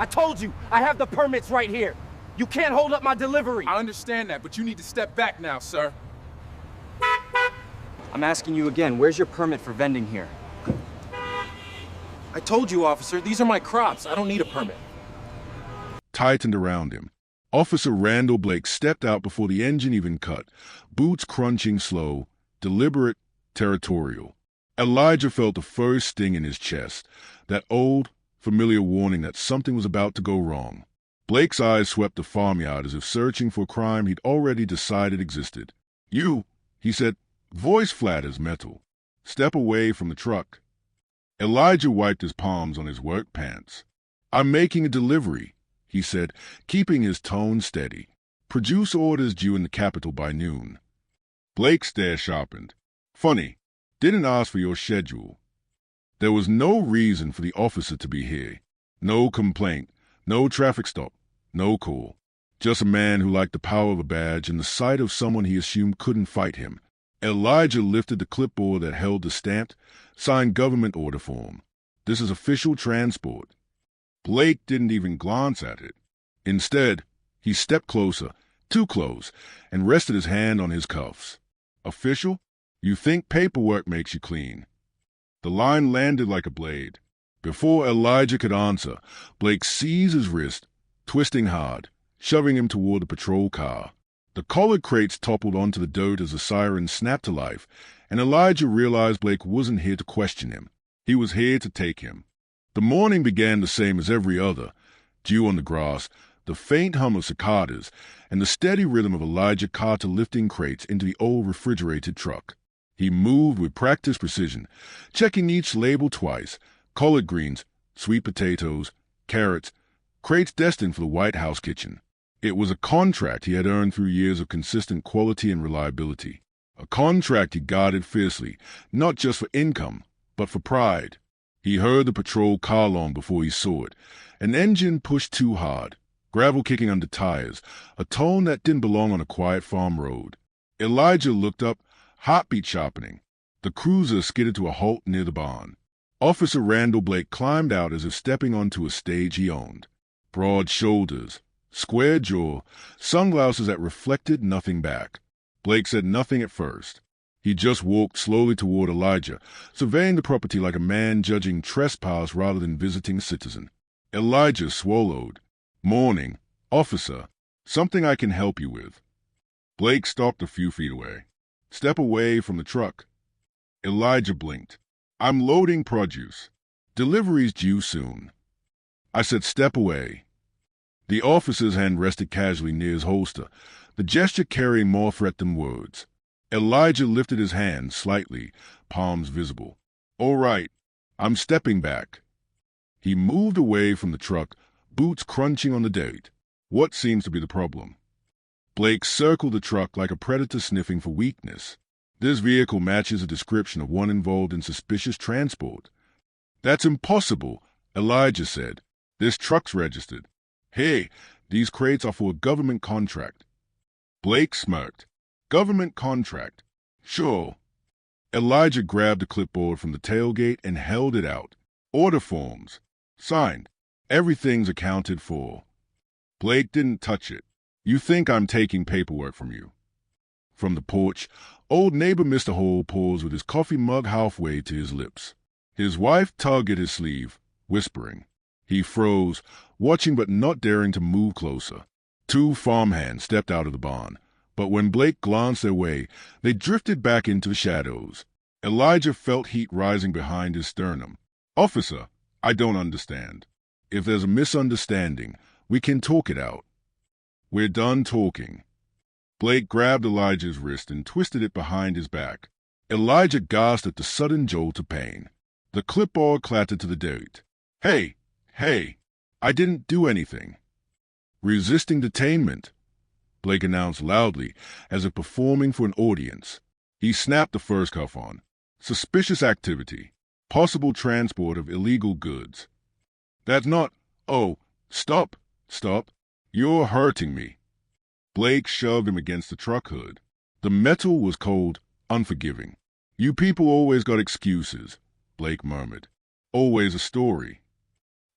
I told you, I have the permits right here. You can't hold up my delivery. I understand that, but you need to step back now, sir. I'm asking you again, where's your permit for vending here? I told you, officer, these are my crops. I don't need a permit. Tightened around him. Officer Randall Blake stepped out before the engine even cut, boots crunching slow, deliberate, territorial. Elijah felt the first sting in his chest, that old, familiar warning that something was about to go wrong. Blake's eyes swept the farmyard as if searching for a crime he'd already decided existed. "You," he said, voice flat as metal. "Step away from the truck." Elijah wiped his palms on his work pants. "I'm making a delivery," he said, keeping his tone steady. "Produce orders due in the capital by noon." Blake's stare sharpened. "Funny, didn't ask for your schedule." There was no reason for the officer to be here. No complaint, no traffic stop, no call. Just a man who liked the power of a badge and the sight of someone he assumed couldn't fight him. Elijah lifted the clipboard that held the stamped, signed government order form. "This is official transport." Blake didn't even glance at it. Instead, he stepped closer, too close, and rested his hand on his cuffs. "Official? You think paperwork makes you clean?" The line landed like a blade. Before Elijah could answer, Blake seized his wrist, twisting hard, shoving him toward the patrol car. The collared crates toppled onto the dirt as the siren snapped to life, and Elijah realized Blake wasn't here to question him. He was here to take him. The morning began the same as every other, dew on the grass, the faint hum of cicadas, and the steady rhythm of Elijah Carter lifting crates into the old refrigerated truck. He moved with practiced precision, checking each label twice: collard greens, sweet potatoes, carrots, crates destined for the White House kitchen. It was a contract he had earned through years of consistent quality and reliability. A contract he guarded fiercely, not just for income, but for pride. He heard the patrol car alarm before he saw it. An engine pushed too hard, gravel kicking under tires, a tone that didn't belong on a quiet farm road. Elijah looked up, heartbeat sharpening. The cruiser skidded to a halt near the barn. Officer Randall Blake climbed out as if stepping onto a stage he owned. Broad shoulders, square jaw, sunglasses that reflected nothing back. Blake said nothing at first. He just walked slowly toward Elijah, surveying the property like a man judging trespass rather than visiting a citizen. Elijah swallowed. "Morning, officer. Something I can help you with." Blake stopped a few feet away. "Step away from the truck." Elijah blinked. "I'm loading produce. Delivery's due soon." I said step away. The officer's hand rested casually near his holster, the gesture carrying more threat than words. Elijah lifted his hand slightly, palms visible. "All right, I'm stepping back." He moved away from the truck, boots crunching on the dirt. What seems to be the problem? Blake circled the truck like a predator sniffing for weakness. "This vehicle matches a description of one involved in suspicious transport." "That's impossible," Elijah said. "This truck's registered." "Hey, these crates are for a government contract." Blake smirked. "Government contract? Sure." Elijah grabbed the clipboard from the tailgate and held it out. "Order forms. Signed. Everything's accounted for." Blake didn't touch it. "You think I'm taking paperwork from you?" From the porch, old neighbor Mr. Hall paused with his coffee mug halfway to his lips. His wife tugged at his sleeve, whispering. He froze, watching but not daring to move closer. Two farmhands stepped out of the barn, but when Blake glanced their way, they drifted back into the shadows. Elijah felt heat rising behind his sternum. "Officer, I don't understand. If there's a misunderstanding, we can talk it out." "We're done talking." Blake grabbed Elijah's wrist and twisted it behind his back. Elijah gasped at the sudden jolt of pain. The clipboard clattered to the dirt. Hey, I didn't do anything." "Resisting detainment," Blake announced loudly, as if performing for an audience. He snapped the first cuff on. "Suspicious activity. Possible transport of illegal goods." "That's not—" "Oh, stop. You're hurting me." Blake shoved him against the truck hood. The metal was cold, unforgiving. "You people always got excuses," Blake murmured. "Always a story."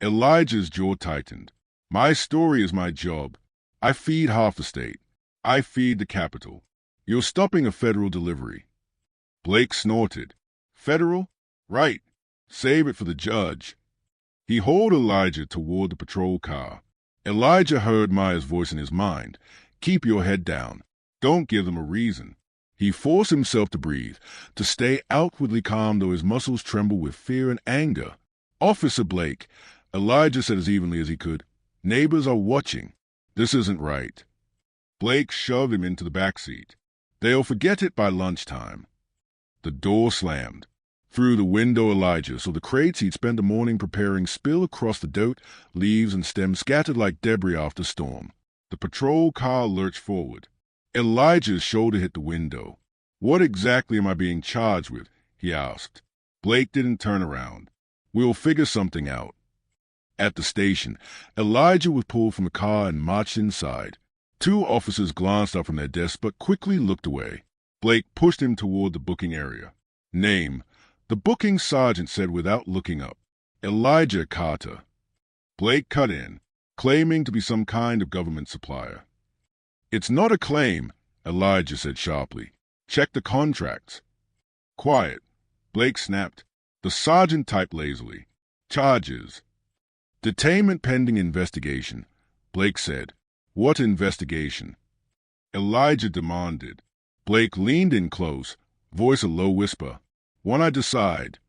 Elijah's jaw tightened. My story is my job. I feed half the state. I feed the capital. You're stopping a federal delivery. Blake snorted. Federal? Right. Save it for the judge. He hauled Elijah toward the patrol car. Elijah heard Maya's voice in his mind. Keep your head down. Don't give them a reason. He forced himself to breathe, to stay outwardly calm though his muscles trembled with fear and anger. Officer Blake, Elijah said as evenly as he could, neighbors are watching. This isn't right. Blake shoved him into the back seat. They'll forget it by lunchtime. The door slammed. Through the window, Elijah saw the crates he'd spent the morning preparing spill across the dirt, leaves and stems scattered like debris after storm. The patrol car lurched forward. Elijah's shoulder hit the window. What exactly am I being charged with? He asked. Blake didn't turn around. We'll figure something out. At the station, Elijah was pulled from the car and marched inside. Two officers glanced up from their desks but quickly looked away. Blake pushed him toward the booking area. Name, the booking sergeant said without looking up. Elijah Carter. Blake cut in, claiming to be some kind of government supplier. It's not a claim, Elijah said sharply. Check the contracts. Quiet. Blake snapped. The sergeant typed lazily. Charges. Detainment pending investigation. Blake said. What investigation? Elijah demanded. Blake leaned in close, voice a low whisper. When I decide.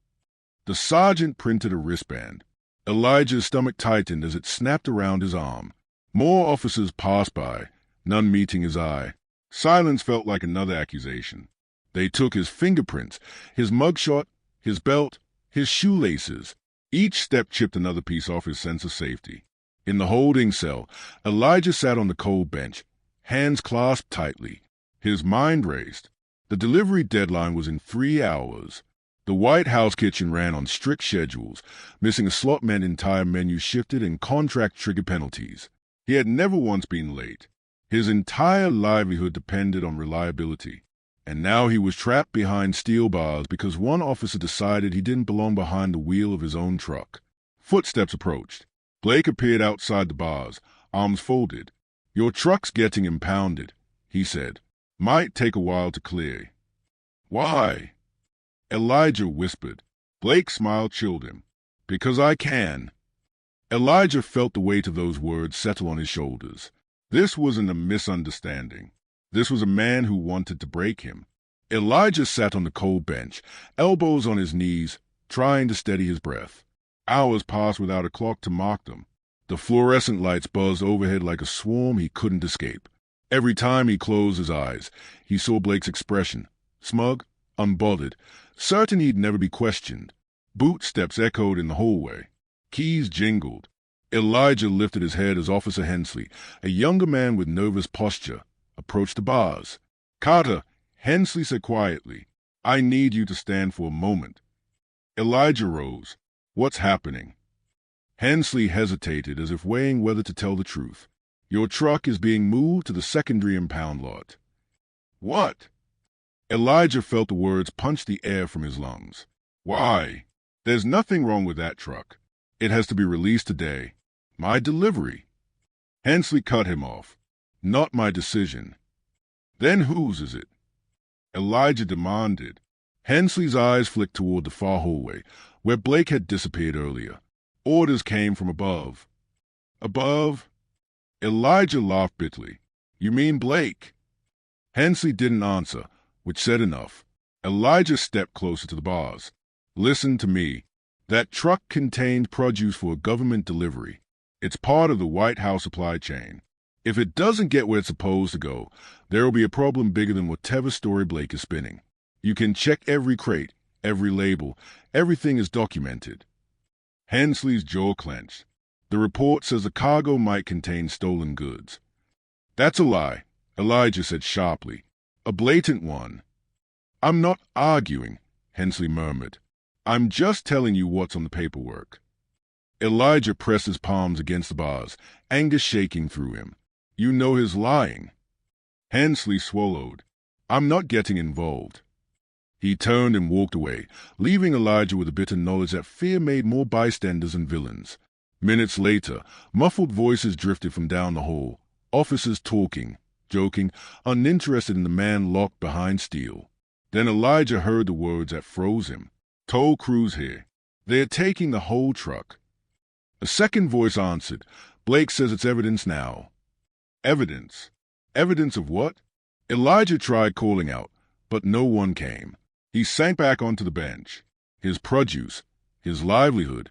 The sergeant printed a wristband. Elijah's stomach tightened as it snapped around his arm. More officers passed by, none meeting his eye. Silence felt like another accusation. They took his fingerprints, his mugshot, his belt, his shoelaces. Each step chipped another piece off his sense of safety. In the holding cell, Elijah sat on the cold bench, hands clasped tightly. His mind raced. The delivery deadline was in 3 hours. The White House kitchen ran on strict schedules. Missing a slot meant entire menus shifted and contract triggered penalties. He had never once been late. His entire livelihood depended on reliability. And now he was trapped behind steel bars because one officer decided he didn't belong behind the wheel of his own truck. Footsteps approached. Blake appeared outside the bars, arms folded. Your truck's getting impounded, he said. Might take a while to clear. Why? Elijah whispered. Blake's smile chilled him. Because I can. Elijah felt the weight of those words settle on his shoulders. This wasn't a misunderstanding. This was a man who wanted to break him. Elijah sat on the cold bench, elbows on his knees, trying to steady his breath. Hours passed without a clock to mark them. The fluorescent lights buzzed overhead like a swarm he couldn't escape. Every time he closed his eyes, he saw Blake's expression, smug, unbothered, certain he'd never be questioned. Boot steps echoed in the hallway. Keys jingled. Elijah lifted his head as Officer Hensley, a younger man with nervous posture, approached the bars. Carter, Hensley said quietly, I need you to stand for a moment. Elijah rose. What's happening? Hensley hesitated as if weighing whether to tell the truth. Your truck is being moved to the secondary impound lot. What? Elijah felt the words punch the air from his lungs. Why? There's nothing wrong with that truck. It has to be released today. My delivery. Hensley cut him off. Not my decision. Then whose is it? Elijah demanded. Hensley's eyes flicked toward the far hallway, where Blake had disappeared earlier. Orders came from above. Above? Elijah laughed bitterly. You mean Blake? Hensley didn't answer, which said enough. Elijah stepped closer to the bars. Listen to me. That truck contained produce for a government delivery. It's part of the White House supply chain. If it doesn't get where it's supposed to go, there will be a problem bigger than whatever story Blake is spinning. You can check every crate, every label. Everything is documented. Hensley's jaw clenched. The report says the cargo might contain stolen goods. That's a lie, Elijah said sharply. A blatant one. I'm not arguing, Hensley murmured. I'm just telling you what's on the paperwork. Elijah pressed his palms against the bars, anger shaking through him. You know he's lying. Hensley swallowed. I'm not getting involved. He turned and walked away, leaving Elijah with a bitter knowledge that fear made more bystanders than villains. Minutes later, muffled voices drifted from down the hall, officers talking, joking, uninterested in the man locked behind steel. Then Elijah heard the words that froze him. "Tow crews here. They're taking the whole truck." A second voice answered. "Blake says it's evidence now." Evidence? Evidence of what? Elijah tried calling out, but no one came. He sank back onto the bench. His produce, his livelihood,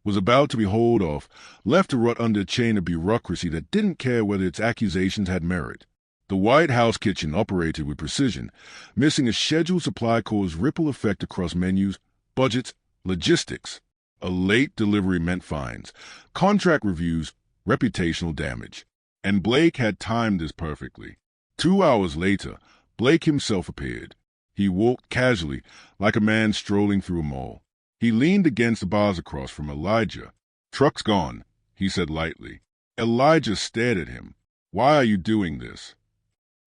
was about to be hauled off, left to rot under a chain of bureaucracy that didn't care whether its accusations had merit. The White House kitchen operated with precision, missing a scheduled supply cause ripple effect across menus, budgets, logistics. A late delivery meant fines, contract reviews, reputational damage. And Blake had timed this perfectly. 2 hours later, Blake himself appeared. He walked casually, like a man strolling through a mall. He leaned against the bars across from Elijah. "Truck's gone," he said lightly. Elijah stared at him. "Why are you doing this?"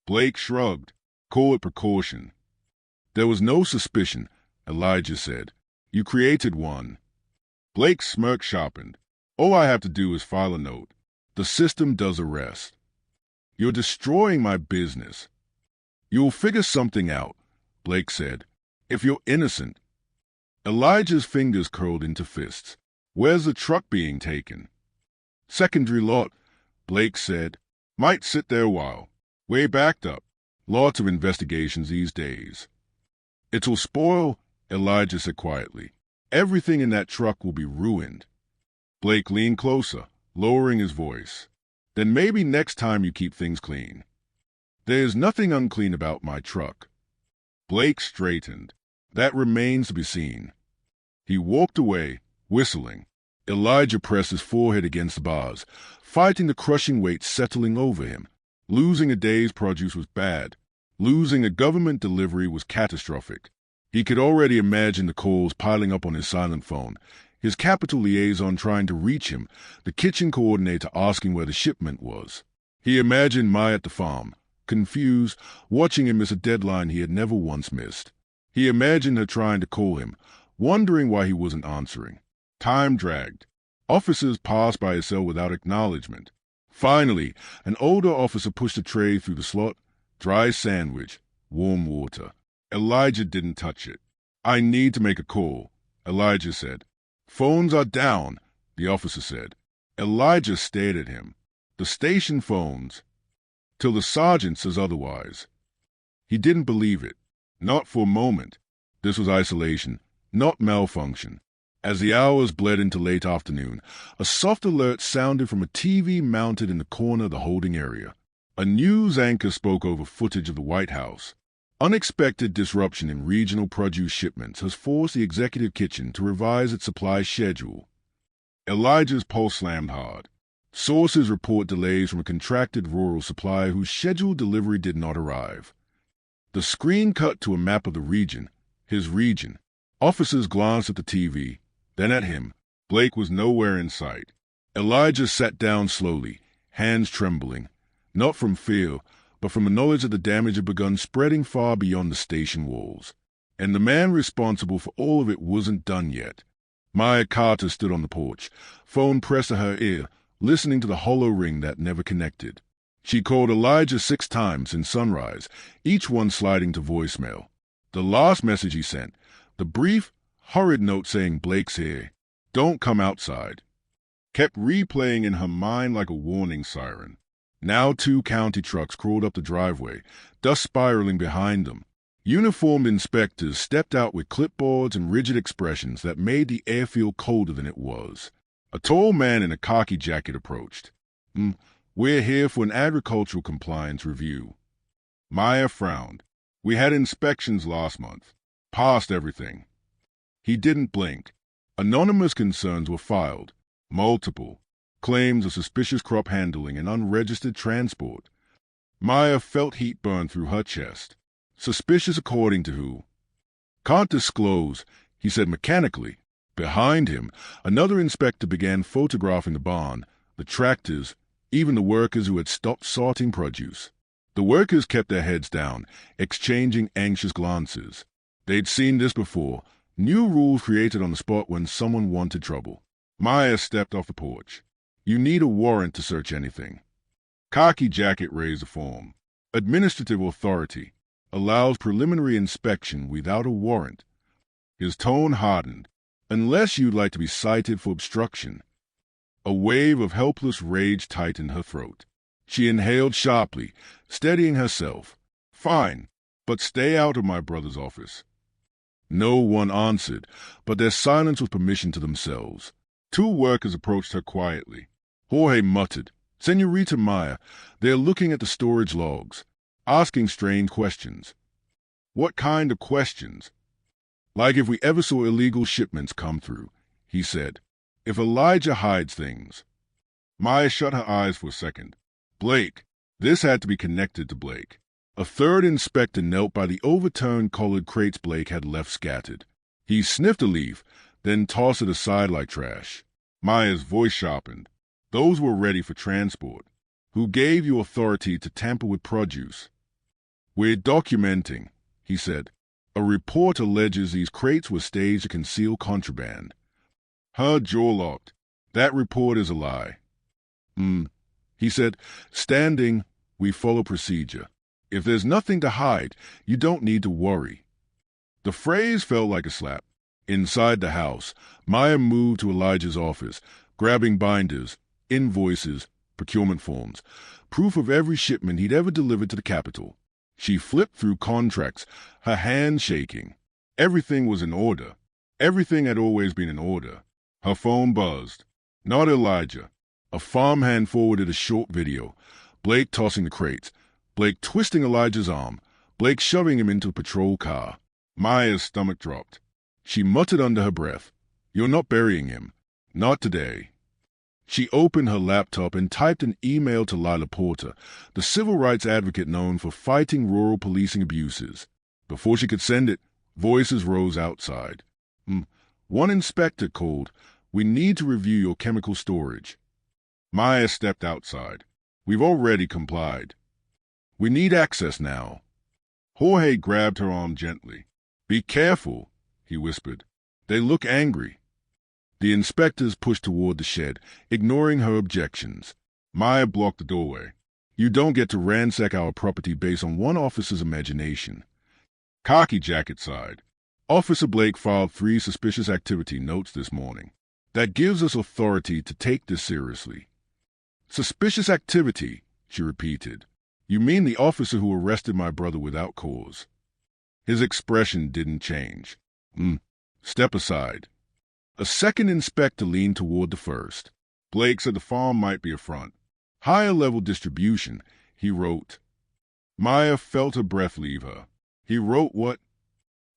Blake shrugged. "Call it precaution." "There was no suspicion," Elijah said. "You created one." Blake's smirk sharpened. "All I have to do is file a note. The system does the rest." "You're destroying my business." "You'll figure something out," Blake said. "If you're innocent." Elijah's fingers curled into fists. "Where's the truck being taken?" "Secondary lot," Blake said. "Might sit there a while. Way backed up. Lots of investigations these days." "It'll spoil," Elijah said quietly. "Everything in that truck will be ruined." Blake leaned closer, lowering his voice. "Then maybe next time you keep things clean." "There's nothing unclean about my truck." Blake straightened. "That remains to be seen." He walked away, whistling. Elijah pressed his forehead against the bars, fighting the crushing weight settling over him. Losing a day's produce was bad. Losing a government delivery was catastrophic. He could already imagine the calls piling up on his silent phone, his Capitol liaison trying to reach him, the kitchen coordinator asking where the shipment was. He imagined Maya at the farm, confused, watching him miss a deadline he had never once missed. He imagined her trying to call him, wondering why he wasn't answering. Time dragged. Officers passed by his cell without acknowledgement. Finally, an older officer pushed a tray through the slot. Dry sandwich, warm water. Elijah didn't touch it. "I need to make a call," Elijah said. "Phones are down," the officer said. Elijah stared at him. "The station phones." "Till the sergeant says otherwise." He didn't believe it. Not for a moment. This was isolation, not malfunction. As the hours bled into late afternoon, a soft alert sounded from a TV mounted in the corner of the holding area. A news anchor spoke over footage of the White House. Unexpected disruption in regional produce shipments has forced the executive kitchen to revise its supply schedule. Elijah's pulse slammed hard. Sources report delays from a contracted rural supplier whose scheduled delivery did not arrive. The screen cut to a map of the region, his region. Officers glanced at the TV, then at him. Blake was nowhere in sight. Elijah sat down slowly, hands trembling, not from fear, but from the knowledge that the damage had begun spreading far beyond the station walls. And the man responsible for all of it wasn't done yet. Maya Carter stood on the porch, phone pressed to her ear, listening to the hollow ring that never connected. She called Elijah 6 times in Sunrise, each one sliding to voicemail. The last message he sent, the brief, hurried note saying Blake's here, don't come outside, kept replaying in her mind like a warning siren. Now 2 county trucks crawled up the driveway, dust spiraling behind them. Uniformed inspectors stepped out with clipboards and rigid expressions that made the air feel colder than it was. A tall man in a khaki jacket approached. "We're here for an agricultural compliance review." Maya frowned. "We had inspections last month. Passed everything." He didn't blink. Anonymous concerns were filed. Multiple. Claims of suspicious crop handling and unregistered transport. Maya felt heat burn through her chest. Suspicious according to who? "Can't disclose," he said mechanically. Behind him, another inspector began photographing the barn, the tractors, even the workers who had stopped sorting produce. The workers kept their heads down, exchanging anxious glances. They'd seen this before, new rules created on the spot when someone wanted trouble. Maya stepped off the porch. You need a warrant to search anything. Khaki Jacket raised a form. Administrative authority allows preliminary inspection without a warrant. His tone hardened. Unless you'd like to be cited for obstruction. A wave of helpless rage tightened her throat. She inhaled sharply, steadying herself. Fine, but stay out of my brother's office. No one answered, but their silence was permission to themselves. Two workers approached her quietly. Jorge muttered, Senorita Maya, they're looking at the storage logs, asking strange questions. What kind of questions? Like if we ever saw illegal shipments come through, he said. If Elijah hides things. Maya shut her eyes for a second. Blake. This had to be connected to Blake. A third inspector knelt by the overturned colored crates Blake had left scattered. He sniffed a leaf, then tossed it aside like trash. Maya's voice sharpened. Those were ready for transport. Who gave you authority to tamper with produce? We're documenting, he said. A report alleges these crates were staged to conceal contraband. Her jaw locked. That report is a lie. He said, standing, we follow procedure. If there's nothing to hide, you don't need to worry. The phrase felt like a slap. Inside the house, Maya moved to Elijah's office, grabbing binders, invoices, procurement forms, proof of every shipment he'd ever delivered to the capital. She flipped through contracts, her hands shaking. Everything was in order. Everything had always been in order. Her phone buzzed. Not Elijah. A farmhand forwarded a short video. Blake tossing the crates. Blake twisting Elijah's arm. Blake shoving him into a patrol car. Maya's stomach dropped. She muttered under her breath, You're not burying him. Not today. She opened her laptop and typed an email to Lila Porter, the civil rights advocate known for fighting rural policing abuses. Before she could send it, voices rose outside. One inspector called, We need to review your chemical storage. Maya stepped outside. We've already complied. We need access now. Jorge grabbed her arm gently. Be careful, he whispered. They look angry. The inspectors pushed toward the shed, ignoring her objections. Maya blocked the doorway. You don't get to ransack our property based on one officer's imagination. Khaki Jacket sighed. Officer Blake filed 3 suspicious activity notes this morning. That gives us authority to take this seriously. Suspicious activity, she repeated. You mean the officer who arrested my brother without cause? His expression didn't change. Step aside. A second inspector leaned toward the first. Blake said the farm might be a front. Higher-level distribution, he wrote. Maya felt her breath leave her. He wrote what?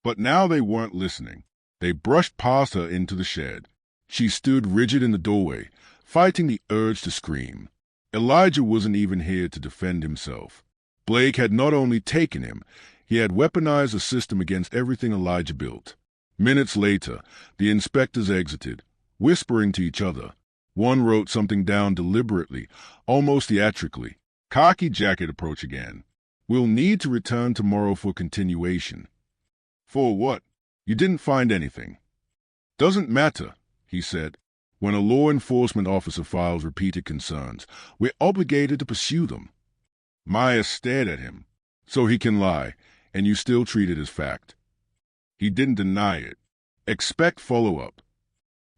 But now they weren't listening. They brushed past her into the shed. She stood rigid in the doorway, fighting the urge to scream. Elijah wasn't even here to defend himself. Blake had not only taken him, he had weaponized the system against everything Elijah built. Minutes later, the inspectors exited, whispering to each other. One wrote something down deliberately, almost theatrically. Khaki Jacket approached again. We'll need to return tomorrow for continuation. For what? You didn't find anything. Doesn't matter, he said. When a law enforcement officer files repeated concerns, we're obligated to pursue them. Maya stared at him. So he can lie, and you still treat it as fact. He didn't deny it. Expect follow-up.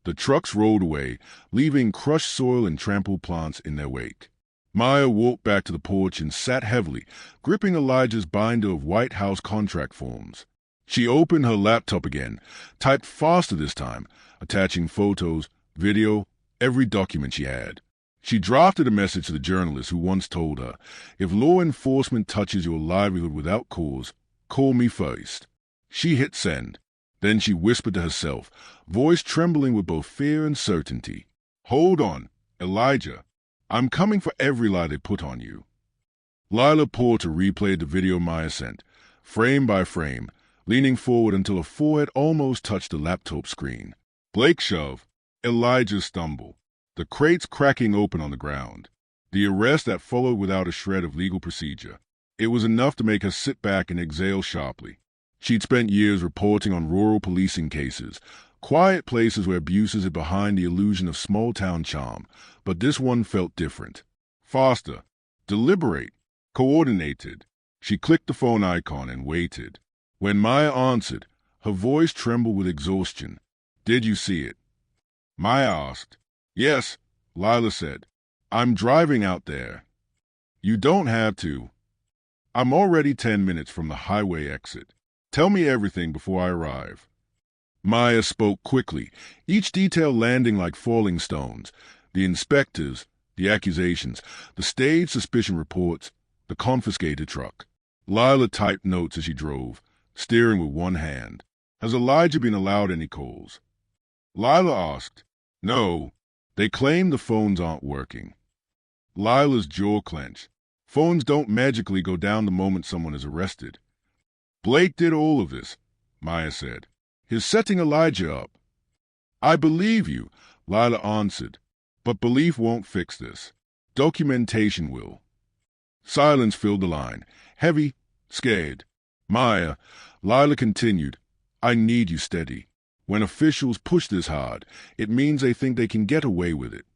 The trucks rolled away, leaving crushed soil and trampled plants in their wake. Maya walked back to the porch and sat heavily, gripping Elijah's binder of White House contract forms. She opened her laptop again, typed faster this time, attaching photos, video, every document she had. She drafted a message to the journalist who once told her, If law enforcement touches your livelihood without cause, call me first. She hit send. Then she whispered to herself, voice trembling with both fear and certainty. Hold on, Elijah. I'm coming for every lie they put on you. Lila Porter replayed the video Maya sent, frame by frame, leaning forward until her forehead almost touched the laptop screen. Blake shove. Elijah stumble. The crates cracking open on the ground. The arrest that followed without a shred of legal procedure. It was enough to make her sit back and exhale sharply. She'd spent years reporting on rural policing cases, Quiet places where abuses hid behind the illusion of small-town charm, but this one felt different. Faster, deliberate, coordinated. She clicked the phone icon and waited. When Maya answered, her voice trembled with exhaustion. "Did you see it?" Maya asked. "Yes," Lila said. "I'm driving out there." "You don't have to. I'm already 10 minutes from the highway exit. Tell me everything before I arrive." Maya spoke quickly, each detail landing like falling stones. The inspectors, the accusations, the staged suspicion reports, the confiscated truck. Lila typed notes as she drove, steering with one hand. "Has Elijah been allowed any calls?" Lila asked. "No. They claim the phones aren't working." Lila's jaw clenched. Phones don't magically go down the moment someone is arrested. "Blake did all of this," Maya said. "He's setting Elijah up." "I believe you," Lila answered. "But belief won't fix this. Documentation will." Silence filled the line, heavy, scared. "Maya," Lila continued, "I need you steady. When officials push this hard, it means they think they can get away with it."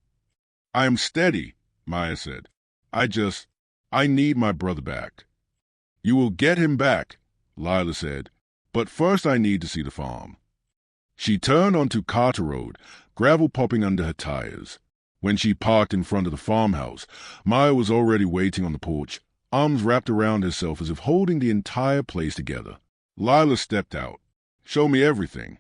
"I am steady," Maya said. I need my brother back." "You will get him back," Lila said. "But first I need to see the farm." She turned onto Carter Road, gravel popping under her tires. When she parked in front of the farmhouse, Maya was already waiting on the porch, arms wrapped around herself as if holding the entire place together. Lila stepped out. "Show me everything."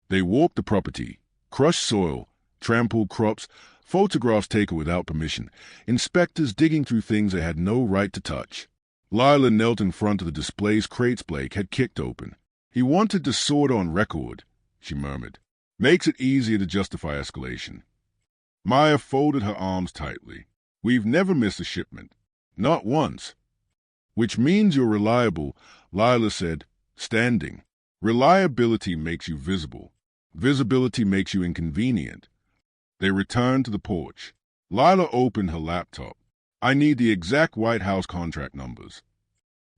They walked the property. Crushed soil, trampled crops, photographs taken without permission, inspectors digging through things they had no right to touch. Lila knelt in front of the displays crates Blake had kicked open. "He wanted to sort on record," she murmured. "Makes it easier to justify escalation." Maya folded her arms tightly. "We've never missed a shipment. Not once." "Which means you're reliable," Lila said, standing. "Reliability makes you visible. Visibility makes you inconvenient." They returned to the porch. Lila opened her laptop. "I need the exact White House contract numbers."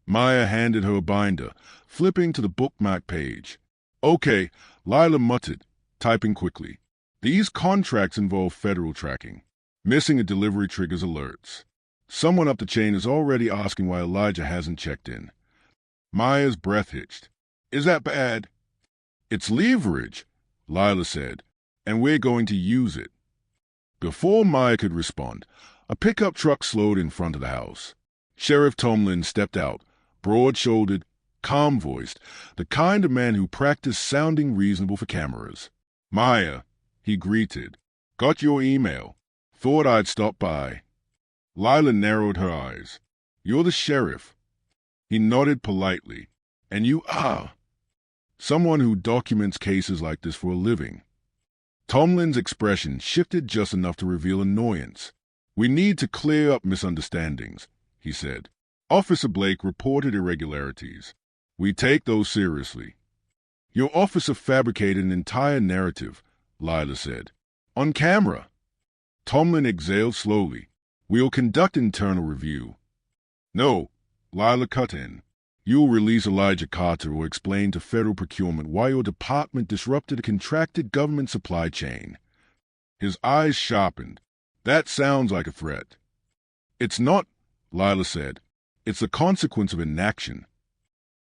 Maya handed her a binder, flipping to the bookmark page. "Okay," Lila muttered, typing quickly. "These contracts involve federal tracking. Missing a delivery triggers alerts. Someone up the chain is already asking why Elijah hasn't checked in." Maya's breath hitched. "Is that bad?" "It's leverage," Lila said, "and we're going to use it." Before Maya could respond, a pickup truck slowed in front of the house. Sheriff Tomlin stepped out, broad-shouldered, calm-voiced, the kind of man who practiced sounding reasonable for cameras. "Maya," he greeted. "Got your email. Thought I'd stop by." Lila narrowed her eyes. "You're the sheriff." He nodded politely. "And you are?" "Someone who documents cases like this for a living." Tomlin's expression shifted just enough to reveal annoyance. "We need to clear up misunderstandings," he said. "Officer Blake reported irregularities. We take those seriously." "Your officer fabricated an entire narrative," Lila said. "On camera." Tomlin exhaled slowly. "We'll conduct internal review." "No," Lila cut in. "You'll release Elijah Carter or explain to federal procurement why your department disrupted a contracted government supply chain." His eyes sharpened. "That sounds like a threat." "It's not," Lila said. "It's the consequence of inaction."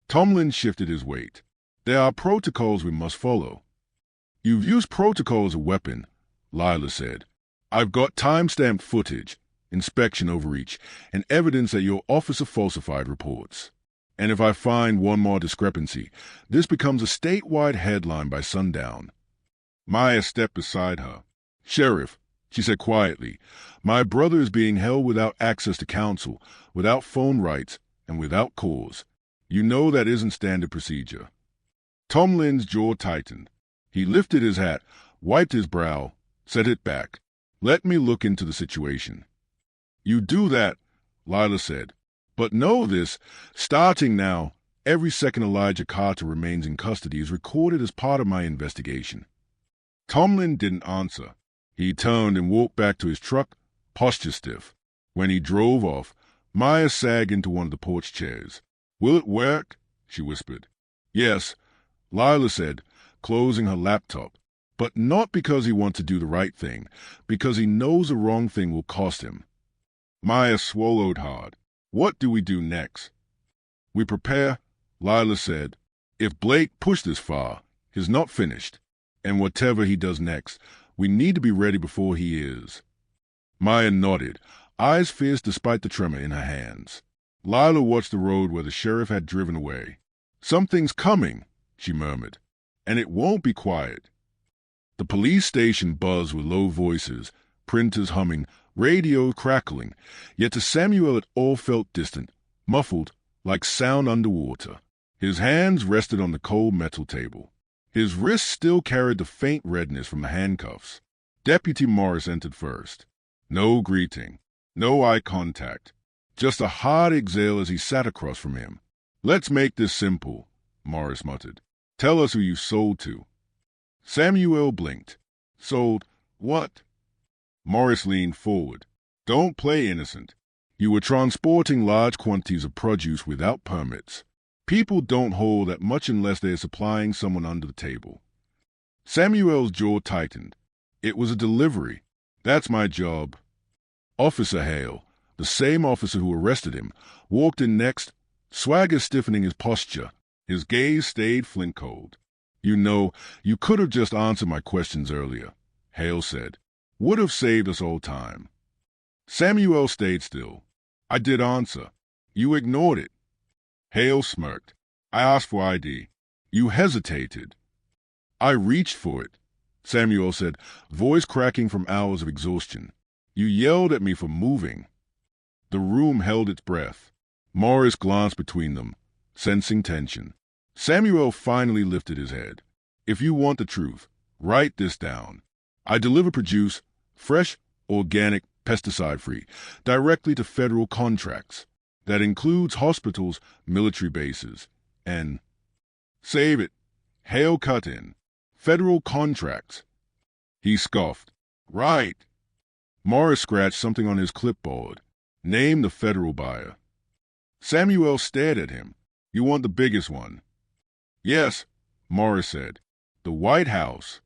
Tomlin shifted his weight. "There are protocols we must follow." "You've used protocol as a weapon," Lila said. "I've got time-stamped footage, inspection overreach, and evidence that your officer falsified reports. And if I find one more discrepancy, this becomes a statewide headline by sundown." Maya stepped beside her. "Sheriff," she said quietly, "my brother is being held without access to counsel, without phone rights, and without cause. You know that isn't standard procedure." Tomlin's jaw tightened. He lifted his hat, wiped his brow, set it back. "Let me look into the situation." "You do that," Lila said. "But know this, starting now, every second Elijah Carter remains in custody is recorded as part of my investigation." Tomlin didn't answer. He turned and walked back to his truck, posture stiff. When he drove off, Maya sagged into one of the porch chairs. "Will it work?" she whispered. "Yes," Lila said, closing her laptop. But not because he wants to do the right thing, because he knows the wrong thing will cost him. Maya swallowed hard. What do we do next? We prepare, Lila said. If Blake pushed this far, he's not finished. And whatever he does next, we need to be ready before he is. Maya nodded, eyes fierce despite the tremor in her hands. Lila watched the road where the sheriff had driven away. Something's coming, she murmured, and it won't be quiet. The police station buzzed with low voices, printers humming, radio crackling, yet to Samuel it all felt distant, muffled, like sound underwater. His hands rested on the cold metal table. His wrists still carried the faint redness from the handcuffs. Deputy Morris entered first. No greeting, no eye contact, just a hard exhale as he sat across from him. "Let's make this simple," Morris muttered. "Tell us who you sold to." Samuel blinked. "Sold what?" Morris leaned forward. "Don't play innocent. You were transporting large quantities of produce without permits. People don't hold that much unless they are supplying someone under the table." Samuel's jaw tightened. "It was a delivery. That's my job." Officer Hale, the same officer who arrested him, walked in next, swagger stiffening his posture. His gaze stayed flint cold. "You know, you could have just answered my questions earlier," Hale said. "Would have saved us all time." Samuel stayed still. "I did answer. You ignored it." Hale smirked. "I asked for ID. You hesitated." "I reached for it," Samuel said, voice cracking from hours of exhaustion. "You yelled at me for moving." The room held its breath. Morris glanced between them, sensing tension. Samuel finally lifted his head. "If you want the truth, write this down. I deliver produce, fresh, organic, pesticide-free, directly to federal contracts. That includes hospitals, military bases, and—" "Save it," Hale cut in. "Federal contracts." He scoffed. "Right." Morris scratched something on his clipboard. "Name the federal buyer." Samuel stared at him. "You want the biggest one?" "Yes," Morris said. "The White House."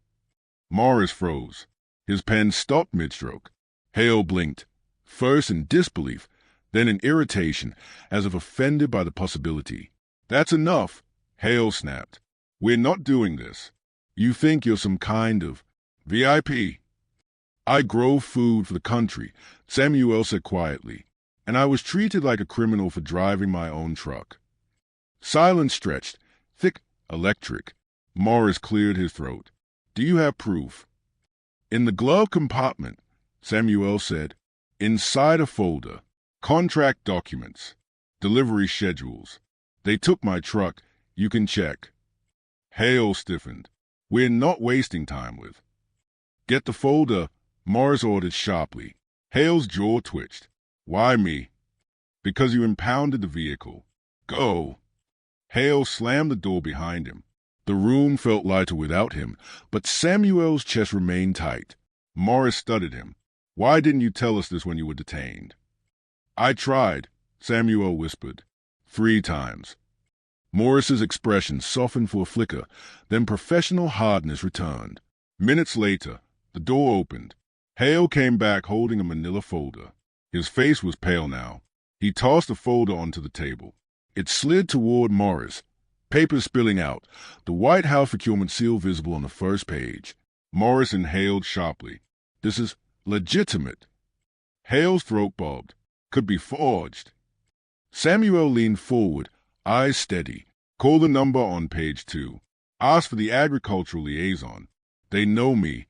Morris froze. His pen stopped mid-stroke. Hale blinked, first in disbelief, then in irritation, as if offended by the possibility. "That's enough," Hale snapped. "We're not doing this. You think you're some kind of VIP. "I grow food for the country," Samuel said quietly, "and I was treated like a criminal for driving my own truck." Silence stretched, thick, electric. Morris cleared his throat. "Do you have proof?" "In the glove compartment," Samuel said. "Inside a folder. Contract documents. Delivery schedules. They took my truck. You can check." Hale stiffened. "We're not wasting time with—" "Get the folder," Morris ordered sharply. Hale's jaw twitched. "Why me?" "Because you impounded the vehicle. Go." Hale slammed the door behind him. The room felt lighter without him, but Samuel's chest remained tight. Morris stuttered him. "Why didn't you tell us this when you were detained?" "I tried," Samuel whispered. 3 times. Morris's expression softened for a flicker, then professional hardness returned. Minutes later, the door opened. Hale came back holding a manila folder. His face was pale now. He tossed the folder onto the table. It slid toward Morris, papers spilling out, the White House procurement seal visible on the first page. Morris inhaled sharply. "This is legitimate." Hale's throat bobbed. "Could be forged." Samuel leaned forward, eyes steady. "Call the number on page 2. Ask for the agricultural liaison. They know me."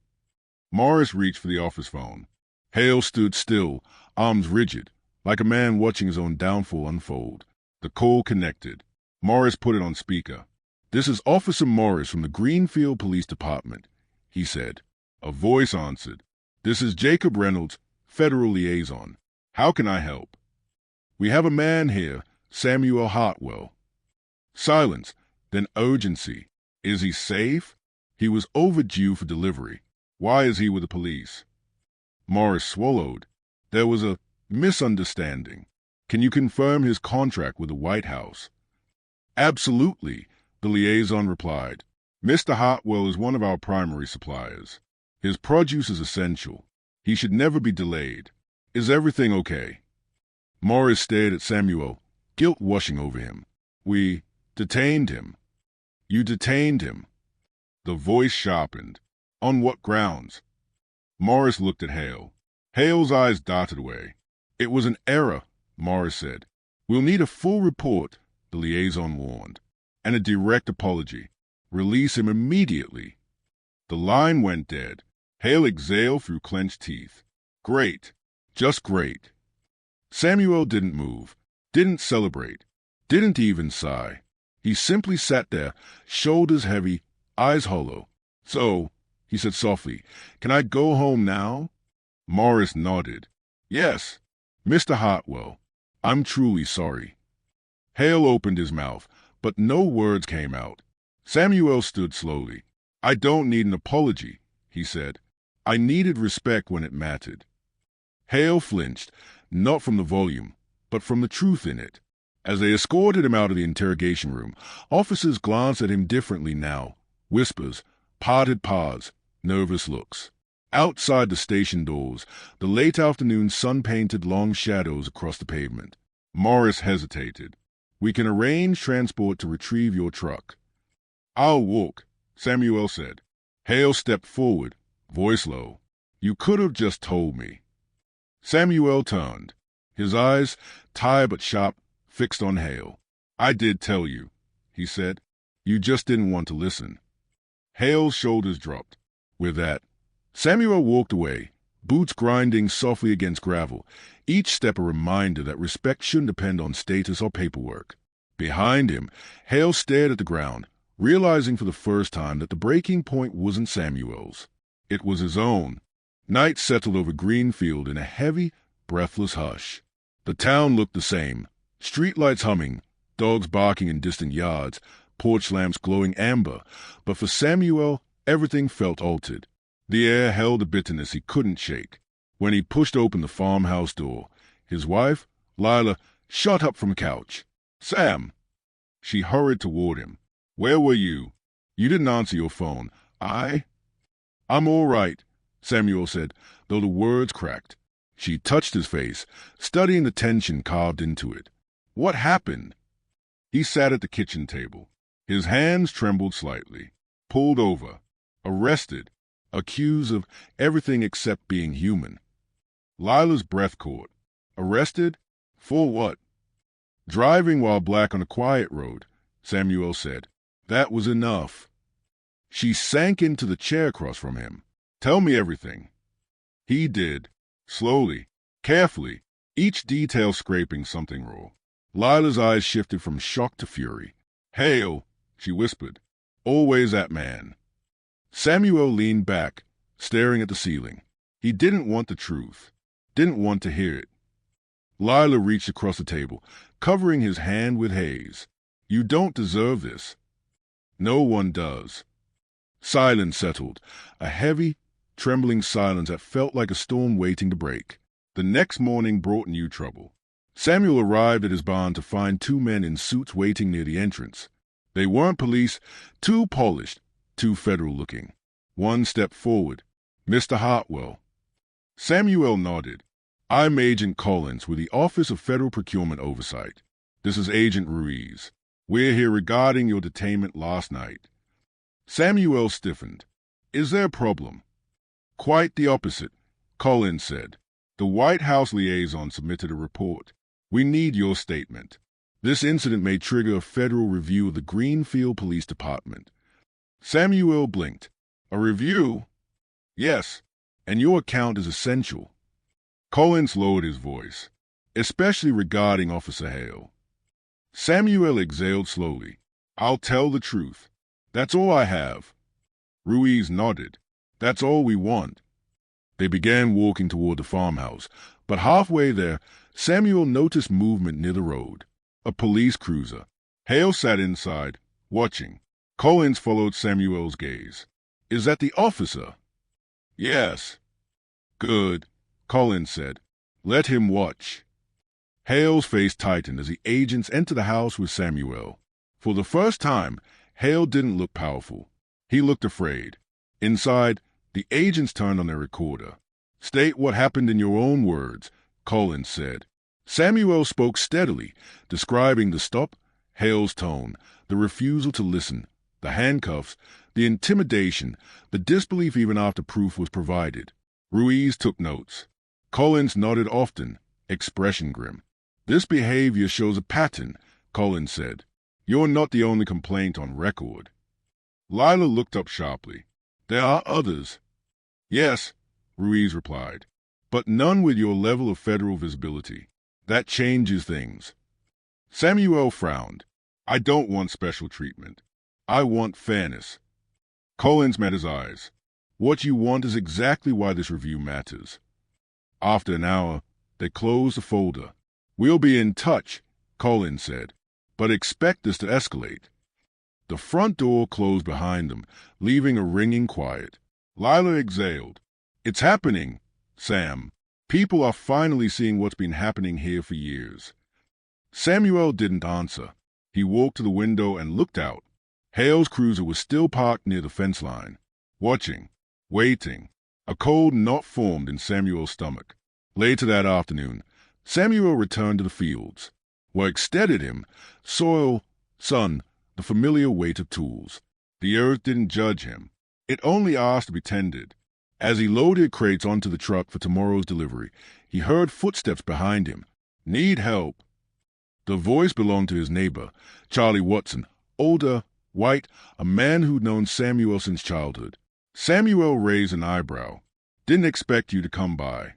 Morris reached for the office phone. Hale stood still, arms rigid, like a man watching his own downfall unfold. The call connected. Morris put it on speaker. "This is Officer Morris from the Greenfield Police Department," he said. A voice answered. "This is Jacob Reynolds, Federal Liaison. How can I help?" "We have a man here, Samuel Hartwell." Silence, then urgency. "Is he safe?" "He was overdue for delivery. Why is he with the police?" Morris swallowed. "There was a misunderstanding. Can you confirm his contract with the White House?" "Absolutely," the liaison replied. Mr. Hartwell is one of our primary suppliers. His produce is essential. He should never be delayed. Is everything okay? Morris stared at Samuel, guilt washing over him. We detained him. You detained him. The voice sharpened. On what grounds? Morris looked at Hale. Hale's eyes darted away. It was an error, Morris said. We'll need a full report, the liaison warned, and a direct apology. Release him immediately. The line went dead. Hale exhaled through clenched teeth. Great. Just great. Samuel didn't move, didn't celebrate, didn't even sigh. He simply sat there, shoulders heavy, eyes hollow. So, he said softly, can I go home now? Morris nodded. Yes, Mr. Hartwell, I'm truly sorry. Hale opened his mouth, but no words came out. Samuel stood slowly. I don't need an apology, he said. I needed respect when it mattered. Hale flinched, not from the volume, but from the truth in it. As they escorted him out of the interrogation room, officers glanced at him differently now. Whispers, parted paws, nervous looks. Outside the station doors, the late afternoon sun painted long shadows across the pavement. Morris hesitated. We can arrange transport to retrieve your truck. I'll walk, Samuel said. Hale stepped forward, voice low. You could have just told me. Samuel turned, his eyes, tired but sharp, fixed on Hale. I did tell you, he said. You just didn't want to listen. Hale's shoulders dropped. With that, Samuel walked away, boots grinding softly against gravel, each step a reminder that respect shouldn't depend on status or paperwork. Behind him, Hale stared at the ground, realizing for the first time that the breaking point wasn't Samuel's. It was his own. Night settled over Greenfield in a heavy, breathless hush. The town looked the same. Streetlights humming, dogs barking in distant yards, porch lamps glowing amber. But for Samuel, everything felt altered. The air held a bitterness he couldn't shake. When he pushed open the farmhouse door, his wife, Lila, shot up from a couch. Sam! She hurried toward him. Where were you? You didn't answer your phone. I'm all right, Samuel said, though the words cracked. She touched his face, studying the tension carved into it. What happened? He sat at the kitchen table. His hands trembled slightly. Pulled over. Arrested. Accused of everything except being human. Lila's breath caught. Arrested? For what? Driving while black on a quiet road, Samuel said. That was enough. She sank into the chair across from him. Tell me everything. He did. Slowly, carefully, each detail scraping something raw. Lila's eyes shifted from shock to fury. Hale, she whispered. Always that man. Samuel leaned back, staring at the ceiling. He didn't want the truth. Didn't want to hear it. Lila reached across the table, covering his hand with haze. You don't deserve this. No one does. Silence settled, a heavy, trembling silence that felt like a storm waiting to break. The next morning brought new trouble. Samuel arrived at his barn to find two men in suits waiting near the entrance. They weren't police, too polished, too federal-looking. One stepped forward. Mr. Hartwell. Samuel nodded. I'm Agent Collins with the Office of Federal Procurement Oversight. This is Agent Ruiz. We're here regarding your detainment last night. Samuel stiffened. Is there a problem? Quite the opposite, Collins said. The White House liaison submitted a report. We need your statement. This incident may trigger a federal review of the Greenfield Police Department. Samuel blinked. A review? Yes, and your account is essential. Collins lowered his voice, especially regarding Officer Hale. Samuel exhaled slowly. I'll tell the truth. That's all I have. Ruiz nodded. That's all we want. They began walking toward the farmhouse, but halfway there, Samuel noticed movement near the road. A police cruiser. Hale sat inside, watching. Collins followed Samuel's gaze. Is that the officer? Yes. Good, Collins said. Let him watch. Hale's face tightened as the agents entered the house with Samuel. For the first time, Hale didn't look powerful. He looked afraid. Inside, the agents turned on their recorder. "State what happened in your own words," Collins said. Samuel spoke steadily, describing the stop, Hale's tone, the refusal to listen, the handcuffs, the intimidation, the disbelief even after proof was provided. Ruiz took notes. Collins nodded often, expression grim. "This behavior shows a pattern," Collins said. "You're not the only complaint on record." Lila looked up sharply. "There are others." "Yes," Ruiz replied, "but none with your level of federal visibility. That changes things." Samuel frowned. "I don't want special treatment. I want fairness." Collins met his eyes. "What you want is exactly why this review matters." After an hour, they closed the folder. "We'll be in touch," Collins said, "but expect this to escalate." The front door closed behind them, leaving a ringing quiet. Lila exhaled. "It's happening, Sam. People are finally seeing what's been happening here for years." Samuel didn't answer. He walked to the window and looked out. Hale's cruiser was still parked near the fence line, watching, waiting. A cold knot formed in Samuel's stomach. Later that afternoon, Samuel returned to the fields. Work steadied him. Soil, sun, the familiar weight of tools. The earth didn't judge him. It only asked to be tended. As he loaded crates onto the truck for tomorrow's delivery, he heard footsteps behind him. "Need help." The voice belonged to his neighbor, Charlie Watson, older, white, a man who'd known Samuel since childhood. Samuel raised an eyebrow. "Didn't expect you to come by."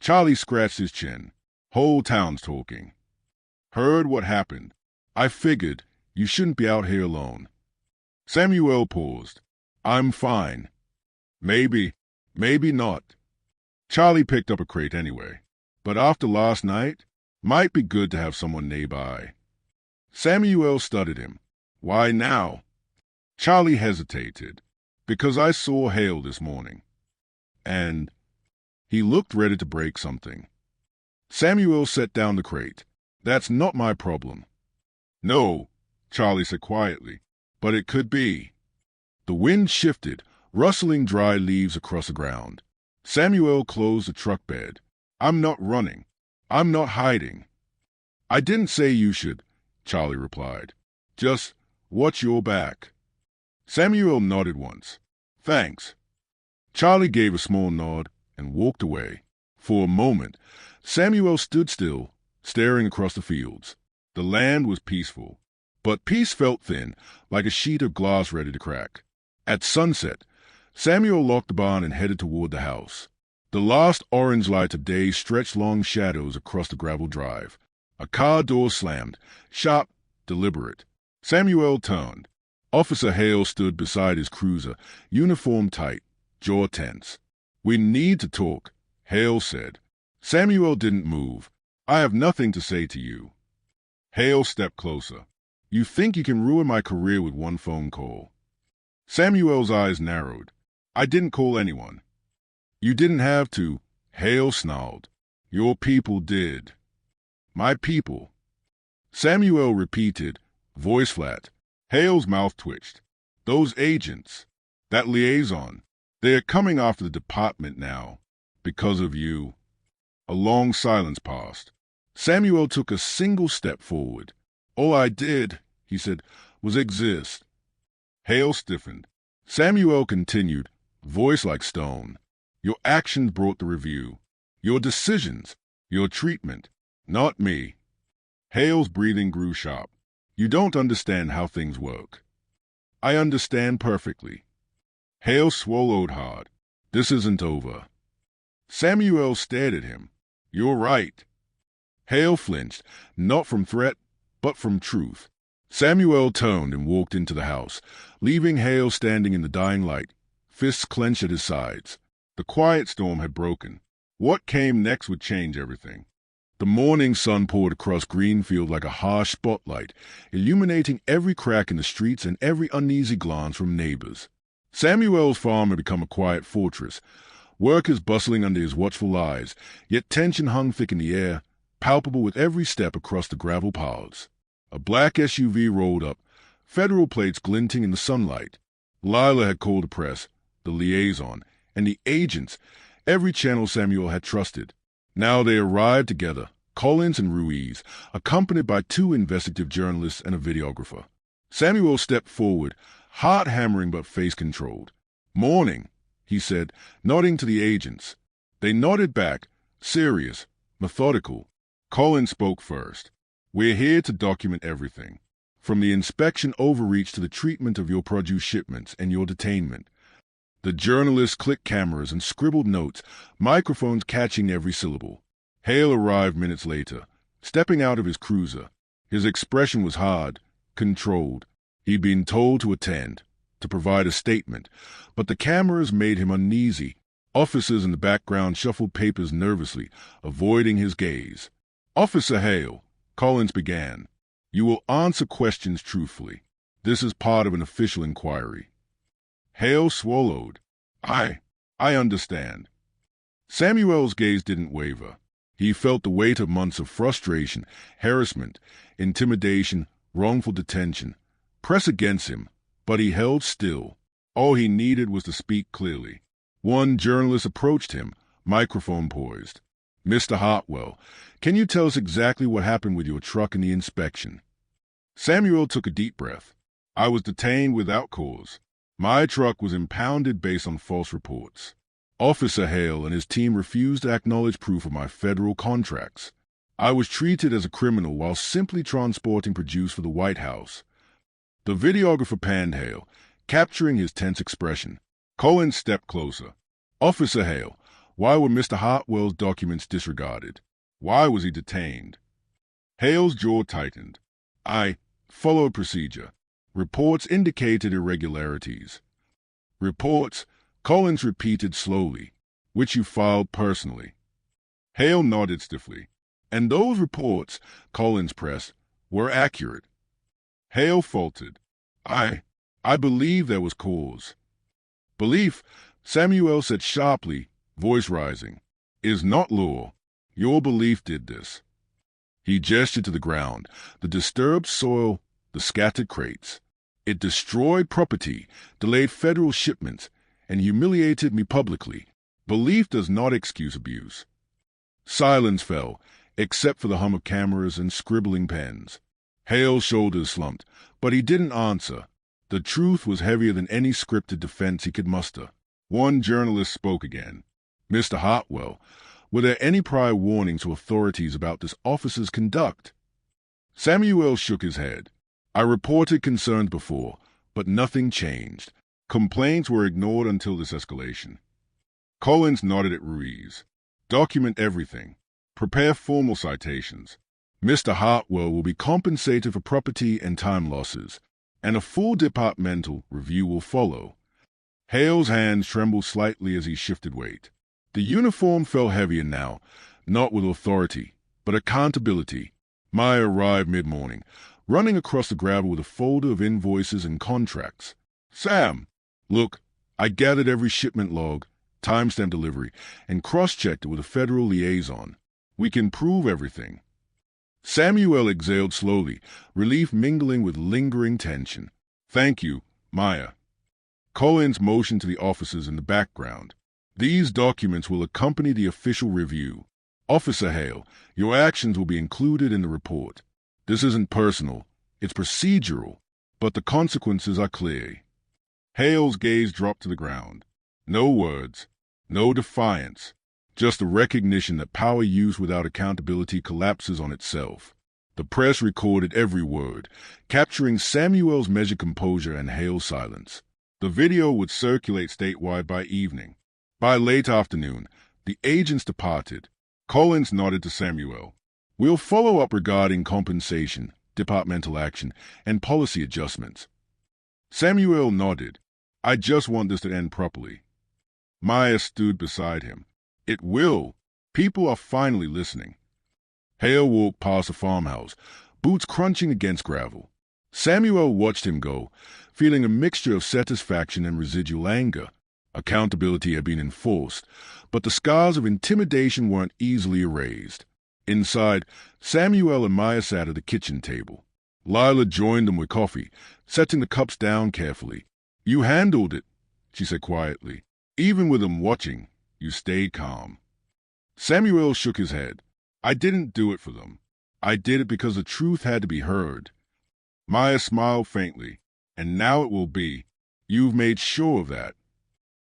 Charlie scratched his chin. "Whole town's talking." "Heard what happened. I figured you shouldn't be out here alone." Samuel paused. "I'm fine." "Maybe, maybe not." Charlie picked up a crate anyway. "But after last night, might be good to have someone nearby." Samuel studied him. "Why now?" Charlie hesitated. "Because I saw Hale this morning. And—" He looked ready to break something. Samuel set down the crate. "That's not my problem." "No," Charlie said quietly, "but it could be." The wind shifted, rustling dry leaves across the ground. Samuel closed the truck bed. "I'm not running. I'm not hiding." "I didn't say you should," Charlie replied. "Just watch your back." Samuel nodded once. "Thanks." Charlie gave a small nod and walked away. For a moment, Samuel stood still, staring across the fields. The land was peaceful, but peace felt thin, like a sheet of glass ready to crack. At sunset, Samuel locked the barn and headed toward the house. The last orange lights of day stretched long shadows across the gravel drive. A car door slammed, sharp, deliberate. Samuel turned. Officer Hale stood beside his cruiser, uniform tight, jaw tense. "We need to talk," Hale said. Samuel didn't move. "I have nothing to say to you." Hale stepped closer. "You think you can ruin my career with one phone call?" Samuel's eyes narrowed. "I didn't call anyone." "You didn't have to," Hale snarled. "Your people did." "My people." Samuel repeated, voice flat. Hale's mouth twitched. "Those agents, that liaison, they're coming after the department now. Because of you." A long silence passed. Samuel took a single step forward. "All I did," he said, "was exist." Hale stiffened. Samuel continued, voice like stone. "Your actions brought the review. Your decisions. Your treatment. Not me." Hale's breathing grew sharp. "You don't understand how things work." "I understand perfectly." Hale swallowed hard. "This isn't over." Samuel stared at him. "You're right." Hale flinched, not from threat, but from truth. Samuel turned and walked into the house, leaving Hale standing in the dying light, fists clenched at his sides. The quiet storm had broken. What came next would change everything. The morning sun poured across Greenfield like a harsh spotlight, illuminating every crack in the streets and every uneasy glance from neighbors. Samuel's farm had become a quiet fortress, workers bustling under his watchful eyes, yet tension hung thick in the air, palpable with every step across the gravel paths. A black SUV rolled up, federal plates glinting in the sunlight. Lila had called the press, the liaison, and the agents, every channel Samuel had trusted. Now they arrived together, Collins and Ruiz, accompanied by 2 investigative journalists and a videographer. Samuel stepped forward, heart hammering but face controlled. "Morning," he said, nodding to the agents. They nodded back, serious, methodical. Collins spoke first. "We're here to document everything, from the inspection overreach to the treatment of your produce shipments and your detainment." The journalists clicked cameras and scribbled notes, microphones catching every syllable. Hale arrived minutes later, stepping out of his cruiser. His expression was hard, controlled. He'd been told to attend, to provide a statement, but the cameras made him uneasy. Officers in the background shuffled papers nervously, avoiding his gaze. "Officer Hale," Collins began, "you will answer questions truthfully. This is part of an official inquiry." Hale swallowed. I understand." Samuel's gaze didn't waver. He felt the weight of months of frustration, harassment, intimidation, wrongful detention press against him, but he held still. All he needed was to speak clearly. One journalist approached him, microphone poised. "Mr. Hartwell, can you tell us exactly what happened with your truck in the inspection?" Samuel took a deep breath. "I was detained without cause. My truck was impounded based on false reports. Officer Hale and his team refused to acknowledge proof of my federal contracts. I was treated as a criminal while simply transporting produce for the White House." The videographer panned Hale, capturing his tense expression. Collins stepped closer. "Officer Hale, why were Mr. Hartwell's documents disregarded? Why was he detained?" Hale's jaw tightened. "I followed procedure. Reports indicated irregularities." "Reports," Collins repeated slowly, "which you filed personally." Hale nodded stiffly. "And those reports," Collins pressed, "were accurate." Hale faltered. I believe there was cause." "Belief," Samuel said sharply, voice rising, "is not law. Your belief did this." He gestured to the ground, the disturbed soil, the scattered crates. "It destroyed property, delayed federal shipments, and humiliated me publicly. Belief does not excuse abuse." Silence fell, except for the hum of cameras and scribbling pens. Hale's shoulders slumped, but he didn't answer. The truth was heavier than any scripted defense he could muster. One journalist spoke again. "Mr. Hartwell, were there any prior warnings to authorities about this officer's conduct?" Samuel shook his head. "I reported concerns before, but nothing changed. Complaints were ignored until this escalation." Collins nodded at Ruiz. "Document everything. Prepare formal citations. Mr. Hartwell will be compensated for property and time losses, and a full departmental review will follow." Hale's hands trembled slightly as he shifted weight. The uniform felt heavier now, not with authority, but accountability. Maya arrived mid-morning, running across the gravel with a folder of invoices and contracts. "Sam, look, I gathered every shipment log, timestamp delivery, and cross-checked it with a federal liaison. We can prove everything." Samuel exhaled slowly, relief mingling with lingering tension. "Thank you, Maya." Collins motioned to the officers in the background. "These documents will accompany the official review. Officer Hale, your actions will be included in the report. This isn't personal, it's procedural, but the consequences are clear." Hale's gaze dropped to the ground. No words, no defiance, just the recognition that power used without accountability collapses on itself. The press recorded every word, capturing Samuel's measured composure and Hale's silence. The video would circulate statewide by evening. By late afternoon, the agents departed. Collins nodded to Samuel. "We'll follow up regarding compensation, departmental action, and policy adjustments." Samuel nodded. "I just want this to end properly." Maya stood beside him. "It will. People are finally listening." Hale walked past the farmhouse, boots crunching against gravel. Samuel watched him go, feeling a mixture of satisfaction and residual anger. Accountability had been enforced, but the scars of intimidation weren't easily erased. Inside, Samuel and Maya sat at the kitchen table. Lila joined them with coffee, setting the cups down carefully. You handled it, she said quietly. Even with them watching, you stayed calm. Samuel shook his head. I didn't do it for them. I did it because the truth had to be heard. Maya smiled faintly. And now it will be. You've made sure of that.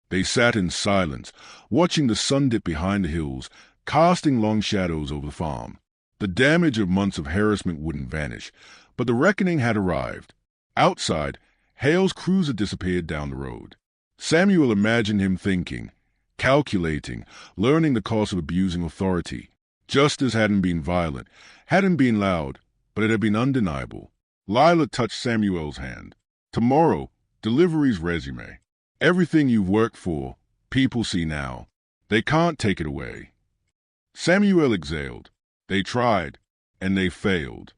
They sat in silence, watching the sun dip behind the hills, casting long shadows over the farm. The damage of months of harassment wouldn't vanish, but the reckoning had arrived. Outside, Hale's cruiser disappeared down the road. Samuel imagined him thinking, calculating, learning the cost of abusing authority. Justice hadn't been violent, hadn't been loud, but it had been undeniable. Lila touched Samuel's hand. Tomorrow, delivery's resume. Everything you've worked for, people see now. They can't take it away. Samuel exhaled. They tried, and they failed.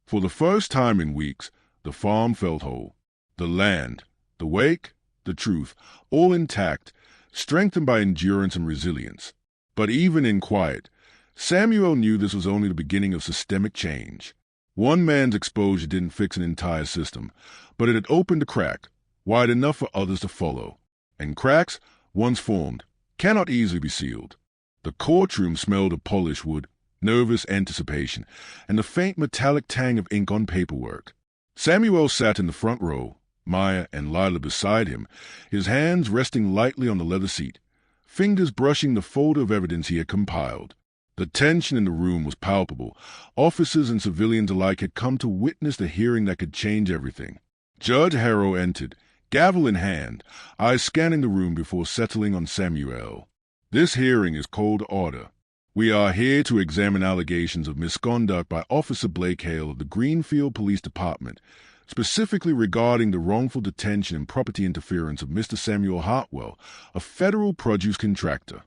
For the first time in weeks, the farm felt whole. The land, the wake, the truth, all intact, strengthened by endurance and resilience. But even in quiet, Samuel knew this was only the beginning of systemic change. One man's exposure didn't fix an entire system, but it had opened a crack, wide enough for others to follow. And cracks, once formed, cannot easily be sealed. The courtroom smelled of polished wood, nervous anticipation, and the faint metallic tang of ink on paperwork. Samuel sat in the front row, Maya and Lila beside him, his hands resting lightly on the leather seat, fingers brushing the folder of evidence he had compiled. The tension in the room was palpable. Officers and civilians alike had come to witness the hearing that could change everything. Judge Harrow entered, gavel in hand, eyes scanning the room before settling on Samuel. This hearing is called to order. We are here to examine allegations of misconduct by Officer Blake Hale of the Greenfield Police Department, specifically regarding the wrongful detention and property interference of Mr. Samuel Hartwell, a federal produce contractor.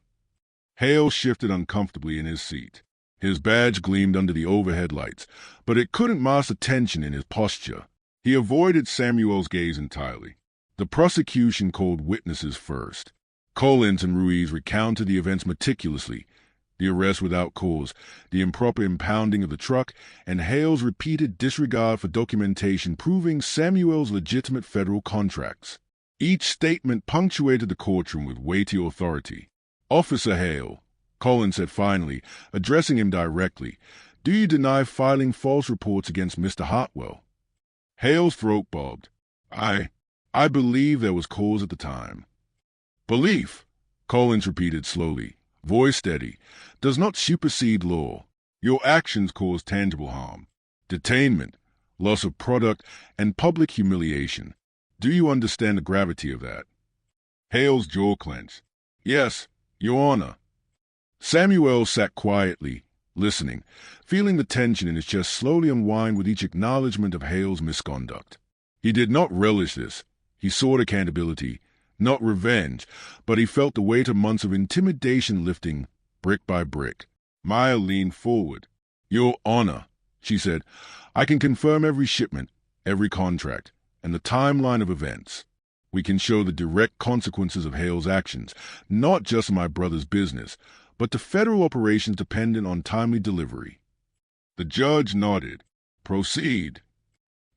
Hale shifted uncomfortably in his seat. His badge gleamed under the overhead lights, but it couldn't mask the tension in his posture. He avoided Samuel's gaze entirely. The prosecution called witnesses first. Collins and Ruiz recounted the events meticulously, the arrest without cause, the improper impounding of the truck, and Hale's repeated disregard for documentation proving Samuel's legitimate federal contracts. Each statement punctuated the courtroom with weighty authority. Officer Hale, Collins said finally, addressing him directly, do you deny filing false reports against Mr. Hartwell? Hale's throat bobbed. I believe there was cause at the time. Belief, Collins repeated slowly, voice steady, does not supersede law. Your actions cause tangible harm. Detainment, loss of product, and public humiliation. Do you understand the gravity of that? Hale's jaw clenched. Yes, Your Honor. Samuel sat quietly, listening, feeling the tension in his chest slowly unwind with each acknowledgement of Hale's misconduct. He did not relish this. He sought accountability, not revenge, but he felt the weight of months of intimidation lifting, brick by brick. Maya leaned forward. Your Honor, she said, I can confirm every shipment, every contract, and the timeline of events. We can show the direct consequences of Hale's actions, not just my brother's business, but to federal operations dependent on timely delivery. The judge nodded. Proceed.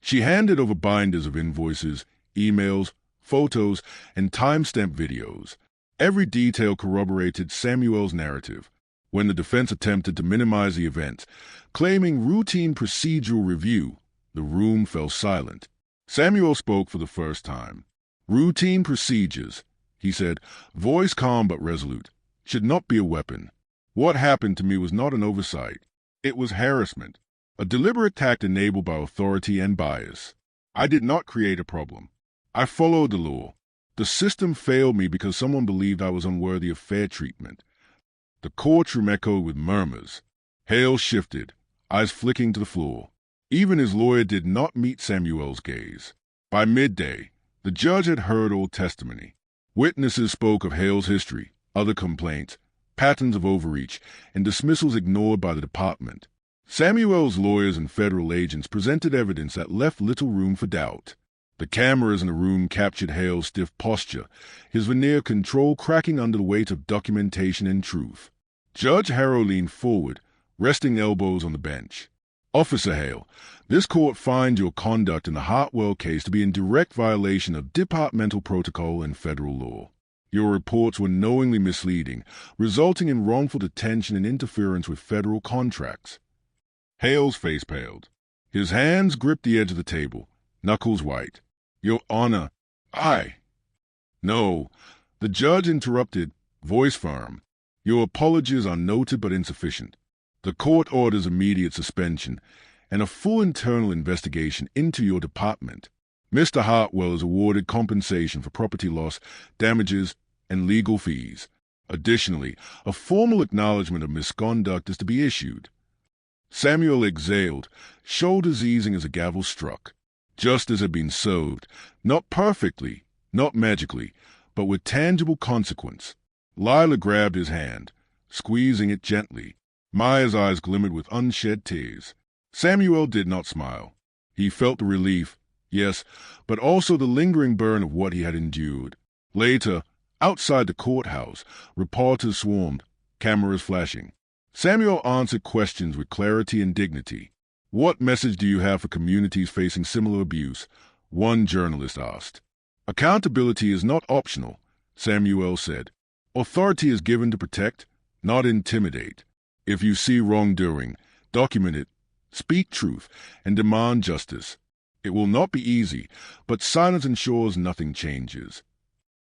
She handed over binders of invoices, emails, photos, and time-stamped videos. Every detail corroborated Samuel's narrative. When the defense attempted to minimize the events, claiming routine procedural review, the room fell silent. Samuel spoke for the first time. Routine procedures, he said, voice calm but resolute, should not be a weapon. What happened to me was not an oversight. It was harassment, a deliberate act enabled by authority and bias. I did not create a problem. I followed the law. The system failed me because someone believed I was unworthy of fair treatment. The courtroom echoed with murmurs. Hale shifted, eyes flicking to the floor. Even his lawyer did not meet Samuel's gaze. By midday, the judge had heard all testimony. Witnesses spoke of Hale's history, other complaints, patterns of overreach, and dismissals ignored by the department. Samuel's lawyers and federal agents presented evidence that left little room for doubt. The cameras in the room captured Hale's stiff posture, his veneer control cracking under the weight of documentation and truth. Judge Harrow leaned forward, resting elbows on the bench. Officer Hale, this court finds your conduct in the Hartwell case to be in direct violation of departmental protocol and federal law. Your reports were knowingly misleading, resulting in wrongful detention and interference with federal contracts. Hale's face paled. His hands gripped the edge of the table, knuckles white. Your Honor, No, the judge interrupted, voice firm. Your apologies are noted but insufficient. The court orders immediate suspension and a full internal investigation into your department. Mr. Hartwell is awarded compensation for property loss, damages, and legal fees. Additionally, a formal acknowledgment of misconduct is to be issued. Samuel exhaled, shoulders easing as a gavel struck. Justice had been served, not perfectly, not magically, but with tangible consequence. Lila grabbed his hand, squeezing it gently. Maya's eyes glimmered with unshed tears. Samuel did not smile. He felt the relief, yes, but also the lingering burn of what he had endured. Later, outside the courthouse, reporters swarmed, cameras flashing. Samuel answered questions with clarity and dignity. What message do you have for communities facing similar abuse? One journalist asked. Accountability is not optional, Samuel said. Authority is given to protect, not intimidate. If you see wrongdoing, document it, speak truth, and demand justice. It will not be easy, but silence ensures nothing changes.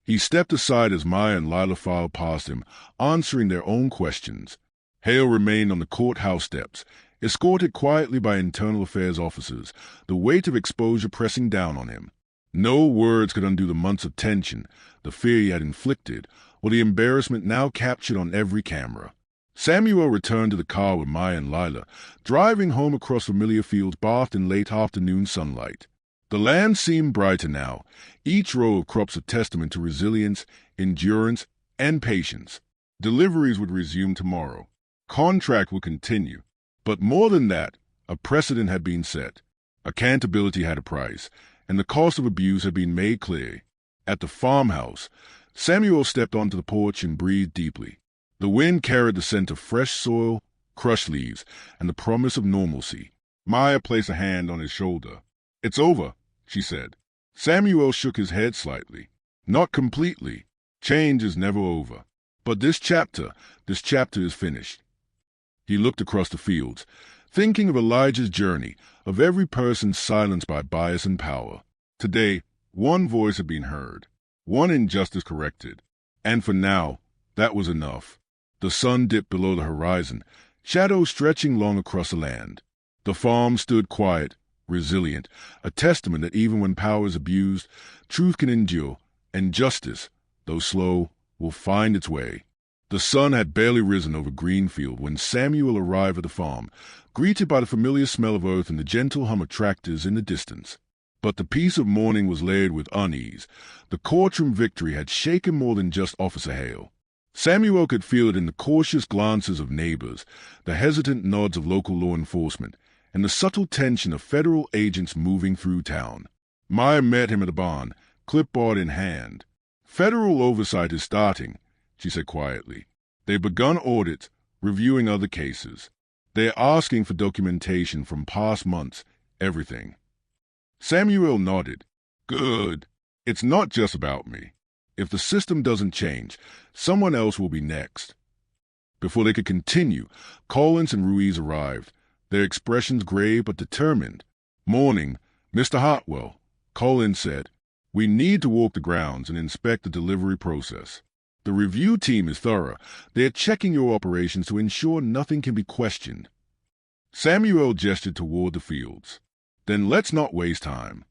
He stepped aside as Maya and Lila filed past him, answering their own questions. Hale remained on the courthouse steps, escorted quietly by internal affairs officers, the weight of exposure pressing down on him. No words could undo the months of tension, the fear he had inflicted, or the embarrassment now captured on every camera. Samuel returned to the car with Maya and Lila, driving home across familiar fields bathed in late afternoon sunlight. The land seemed brighter now, each row of crops a testament to resilience, endurance, and patience. Deliveries would resume tomorrow. Contract would continue. But more than that, a precedent had been set. Accountability had a price, and the cost of abuse had been made clear. At the farmhouse, Samuel stepped onto the porch and breathed deeply. The wind carried the scent of fresh soil, crushed leaves, and the promise of normalcy. Maya placed a hand on his shoulder. It's over, she said. Samuel shook his head slightly. Not completely. Change is never over. But this chapter is finished. He looked across the fields, thinking of Elijah's journey, of every person silenced by bias and power. Today, one voice had been heard, one injustice corrected. And for now, that was enough. The sun dipped below the horizon, shadows stretching long across the land. The farm stood quiet, resilient, a testament that even when power is abused, truth can endure, and justice, though slow, will find its way. The sun had barely risen over Greenfield when Samuel arrived at the farm, greeted by the familiar smell of earth and the gentle hum of tractors in the distance. But the peace of morning was layered with unease. The courtroom victory had shaken more than just Officer Hale. Samuel could feel it in the cautious glances of neighbors, the hesitant nods of local law enforcement, and the subtle tension of federal agents moving through town. Maya met him at the barn, clipboard in hand. Federal oversight is starting, she said quietly. They've begun audits, reviewing other cases. They're asking for documentation from past months, everything. Samuel nodded. Good. It's not just about me. If the system doesn't change, someone else will be next. Before they could continue, Collins and Ruiz arrived, their expressions grave but determined. Morning, Mr. Hartwell, Collins said. We need to walk the grounds and inspect the delivery process. The review team is thorough. They are checking your operations to ensure nothing can be questioned. Samuel gestured toward the fields. Then let's not waste time.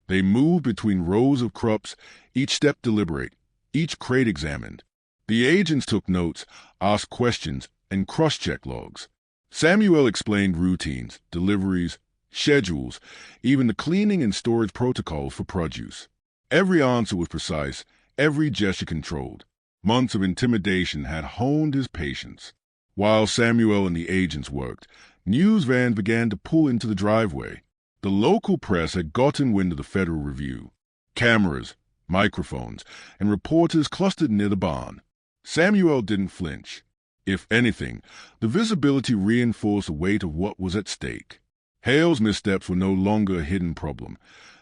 They moved between rows of crops, each step deliberate, each crate examined. The agents took notes, asked questions, and cross-checked logs. Samuel explained routines, deliveries, schedules, even the cleaning and storage protocols for produce. Every answer was precise, every gesture controlled. Months of intimidation had honed his patience. While Samuel and the agents worked, news vans began to pull into the driveway. The local press had gotten wind of the federal review. Cameras, microphones, and reporters clustered near the barn. Samuel didn't flinch. If anything, the visibility reinforced the weight of what was at stake. Hale's missteps were no longer a hidden problem.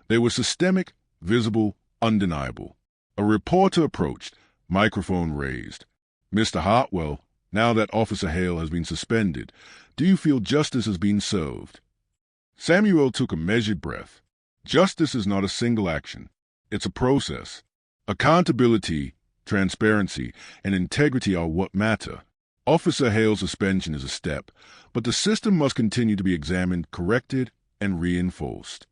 They were systemic, visible, undeniable. A reporter approached, microphone raised. "Mr. Hartwell, now that Officer Hale has been suspended, do you feel justice has been served?" Samuel took a measured breath. Justice is not a single action. It's a process. Accountability, transparency, and integrity are what matter. Officer Hale's suspension is a step, but the system must continue to be examined, corrected, and reinforced.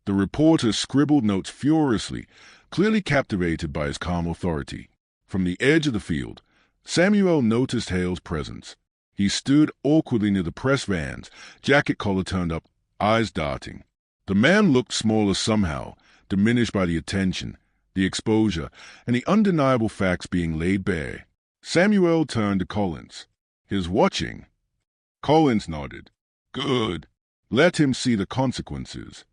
The reporter scribbled notes furiously, clearly captivated by his calm authority. From the edge of the field, Samuel noticed Hale's presence. He stood awkwardly near the press vans, jacket collar turned up, eyes darting. The man looked smaller somehow, diminished by the attention, the exposure, and the undeniable facts being laid bare. Samuel turned to Collins. "He's watching." Collins nodded. "Good. Let him see the consequences."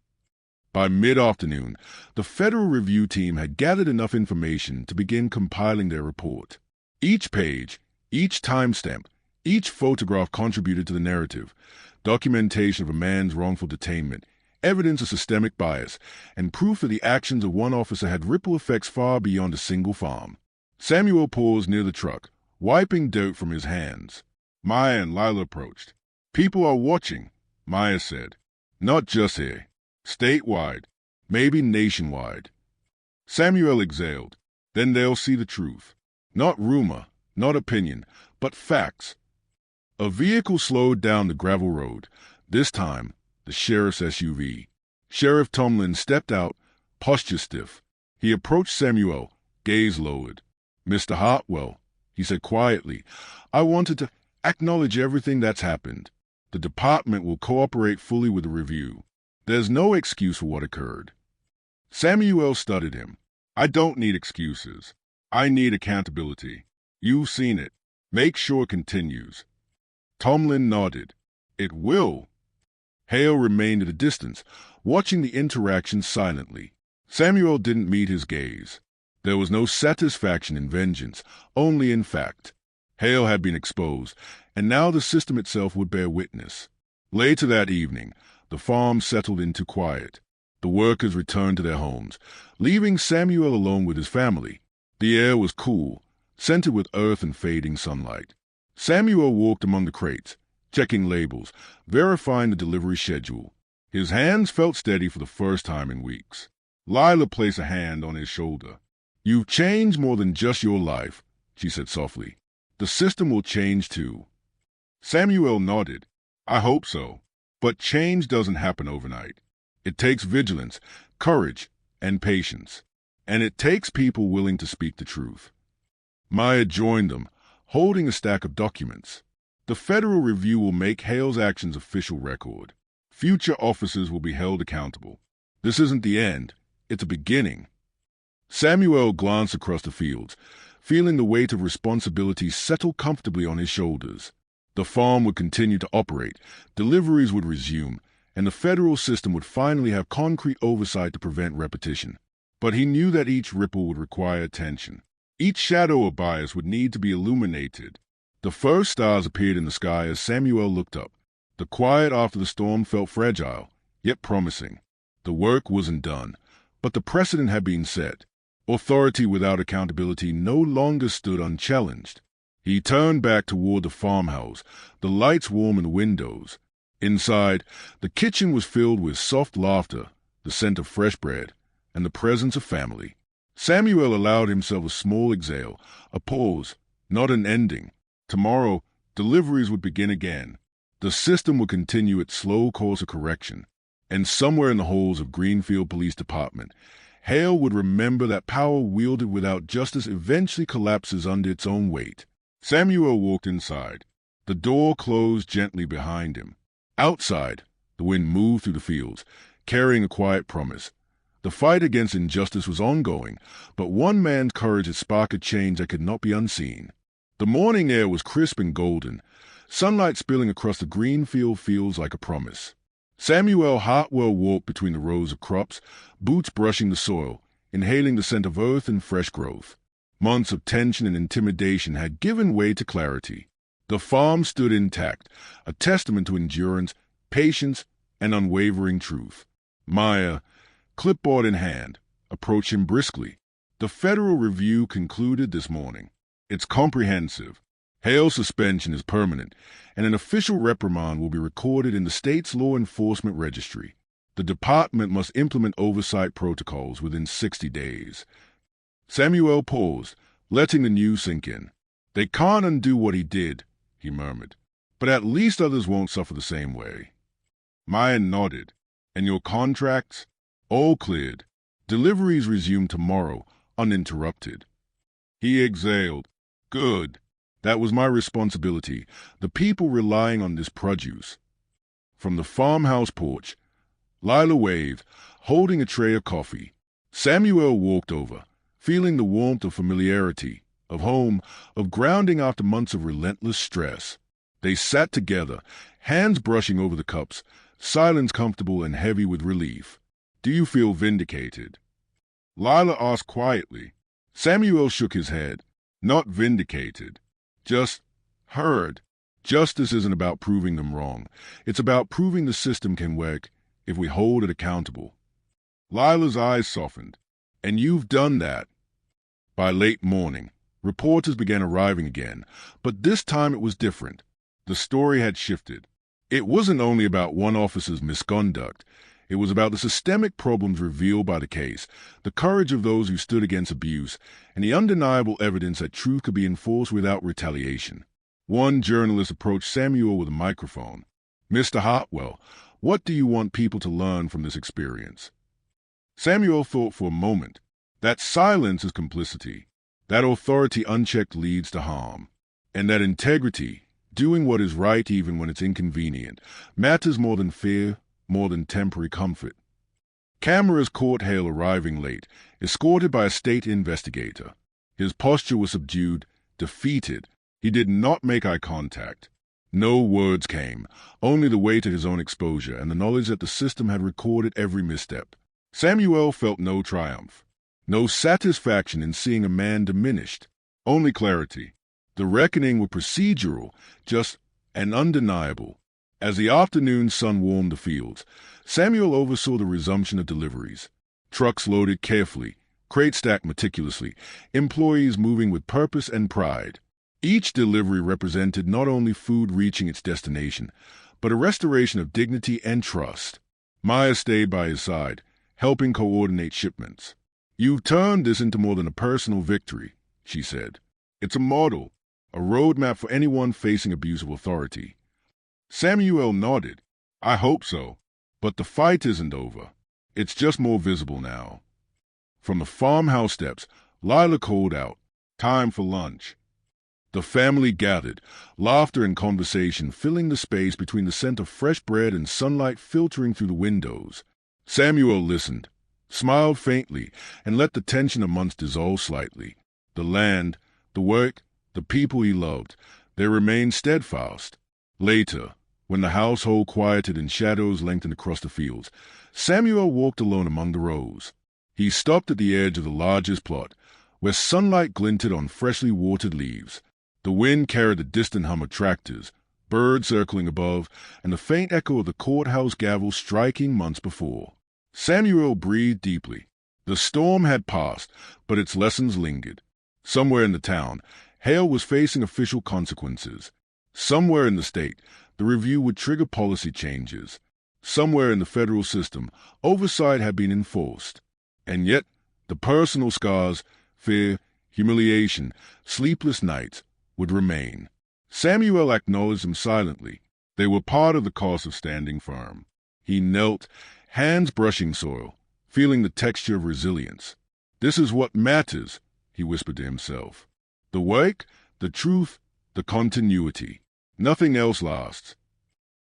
By mid-afternoon, the Federal Review team had gathered enough information to begin compiling their report. Each page, each timestamp, each photograph contributed to the narrative, documentation of a man's wrongful detainment, evidence of systemic bias, and proof that the actions of one officer had ripple effects far beyond a single farm. Samuel paused near the truck, wiping dirt from his hands. Maya and Lila approached. "People are watching," Maya said. "Not just here. Statewide. Maybe nationwide." Samuel exhaled. "Then they'll see the truth. Not rumor, not opinion, but facts." A vehicle slowed down the gravel road. This time, the sheriff's SUV. Sheriff Tomlin stepped out, posture stiff. He approached Samuel, gaze lowered. "Mr. Hartwell," he said quietly, "I wanted to acknowledge everything that's happened. The department will cooperate fully with the review. There's no excuse for what occurred." Samuel studied him. "I don't need excuses. I need accountability. You've seen it. Make sure it continues." Tomlin nodded. "It will." Hale remained at a distance, watching the interaction silently. Samuel didn't meet his gaze. There was no satisfaction in vengeance, only in fact. Hale had been exposed, and now the system itself would bear witness. Later that evening, the farm settled into quiet. The workers returned to their homes, leaving Samuel alone with his family. The air was cool, scented with earth and fading sunlight. Samuel walked among the crates, checking labels, verifying the delivery schedule. His hands felt steady for the first time in weeks. Lila placed a hand on his shoulder. "You've changed more than just your life," she said softly. "The system will change too." Samuel nodded. "I hope so. But change doesn't happen overnight. It takes vigilance, courage, and patience. And it takes people willing to speak the truth." Maya joined them, holding a stack of documents. The Federal Review will make Hale's actions official record. Future officers will be held accountable. This isn't the end. It's a beginning. Samuel glanced across the fields, feeling the weight of responsibility settle comfortably on his shoulders. The farm would continue to operate, deliveries would resume, and the federal system would finally have concrete oversight to prevent repetition. But he knew that each ripple would require attention. Each shadow or bias would need to be illuminated. The first stars appeared in the sky as Samuel looked up. The quiet after the storm felt fragile, yet promising. The work wasn't done, but the precedent had been set. Authority without accountability no longer stood unchallenged. He turned back toward the farmhouse, the lights warm in the windows. Inside, the kitchen was filled with soft laughter, the scent of fresh bread, and the presence of family. Samuel allowed himself a small exhale, a pause, not an ending. Tomorrow, deliveries would begin again. The system would continue its slow course of correction. And somewhere in the halls of Greenfield Police Department, Hale would remember that power wielded without justice eventually collapses under its own weight. Samuel walked inside. The door closed gently behind him. Outside, the wind moved through the fields, carrying a quiet promise. The fight against injustice was ongoing, but one man's courage had sparked a change that could not be unseen. The morning air was crisp and golden, sunlight spilling across the Greenfield fields like a promise. Samuel Hartwell walked between the rows of crops, boots brushing the soil, inhaling the scent of earth and fresh growth. Months of tension and intimidation had given way to clarity. The farm stood intact, a testament to endurance, patience, and unwavering truth. Maya, clipboard in hand, approached him briskly. The Federal Review concluded this morning. It's comprehensive. Hale's suspension is permanent, and an official reprimand will be recorded in the state's law enforcement registry. The department must implement oversight protocols within 60 days. Samuel paused, letting the news sink in. They can't undo what he did, he murmured, but at least others won't suffer the same way. Maya nodded. And your contracts? All cleared. Deliveries resume tomorrow, uninterrupted. He exhaled. Good. That was my responsibility, the people relying on this produce. From the farmhouse porch, Lila waved, holding a tray of coffee. Samuel walked over, feeling the warmth of familiarity, of home, of grounding after months of relentless stress. They sat together, hands brushing over the cups, silence comfortable and heavy with relief. Do you feel vindicated? Lila asked quietly. Samuel shook his head. Not vindicated. Just heard. Justice isn't about proving them wrong. It's about proving the system can work if we hold it accountable. Lila's eyes softened. And you've done that. By late morning, reporters began arriving again, but this time it was different. The story had shifted. It wasn't only about one officer's misconduct. It was about the systemic problems revealed by the case, the courage of those who stood against abuse, and the undeniable evidence that truth could be enforced without retaliation. One journalist approached Samuel with a microphone. Mr. Hartwell, what do you want people to learn from this experience? Samuel thought for a moment. That silence is complicity. That authority unchecked leads to harm. And that integrity, doing what is right even when it's inconvenient, matters more than fear, more than temporary comfort. Cameras caught Hale arriving late, escorted by a state investigator. His posture was subdued, defeated. He did not make eye contact. No words came, only the weight of his own exposure and the knowledge that the system had recorded every misstep. Samuel felt no triumph, no satisfaction in seeing a man diminished, only clarity. The reckoning was procedural, just and undeniable. As the afternoon sun warmed the fields, Samuel oversaw the resumption of deliveries. Trucks loaded carefully, crates stacked meticulously, employees moving with purpose and pride. Each delivery represented not only food reaching its destination, but a restoration of dignity and trust. Maya stayed by his side, helping coordinate shipments. You've turned this into more than a personal victory, she said. It's a model, a roadmap for anyone facing abuse of authority. Samuel nodded. I hope so. But the fight isn't over. It's just more visible now. From the farmhouse steps, Lila called out, Time for lunch. The family gathered, laughter and conversation filling the space between the scent of fresh bread and sunlight filtering through the windows. Samuel listened, smiled faintly, and let the tension amongst dissolve slightly. The land, the work, the people he loved, they remained steadfast. Later, when the household quieted and shadows lengthened across the fields, Samuel walked alone among the rows. He stopped at the edge of the largest plot, where sunlight glinted on freshly watered leaves. The wind carried the distant hum of tractors, birds circling above, and the faint echo of the courthouse gavel striking months before. Samuel breathed deeply. The storm had passed, but its lessons lingered. Somewhere in the town, Hale was facing official consequences. Somewhere in the state, the review would trigger policy changes. Somewhere in the federal system, oversight had been enforced. And yet, the personal scars, fear, humiliation, sleepless nights, would remain. Samuel acknowledged them silently. They were part of the cost of standing firm. He knelt, hands brushing soil, feeling the texture of resilience. This is what matters, he whispered to himself. The work, the truth, the continuity. Nothing else lasts.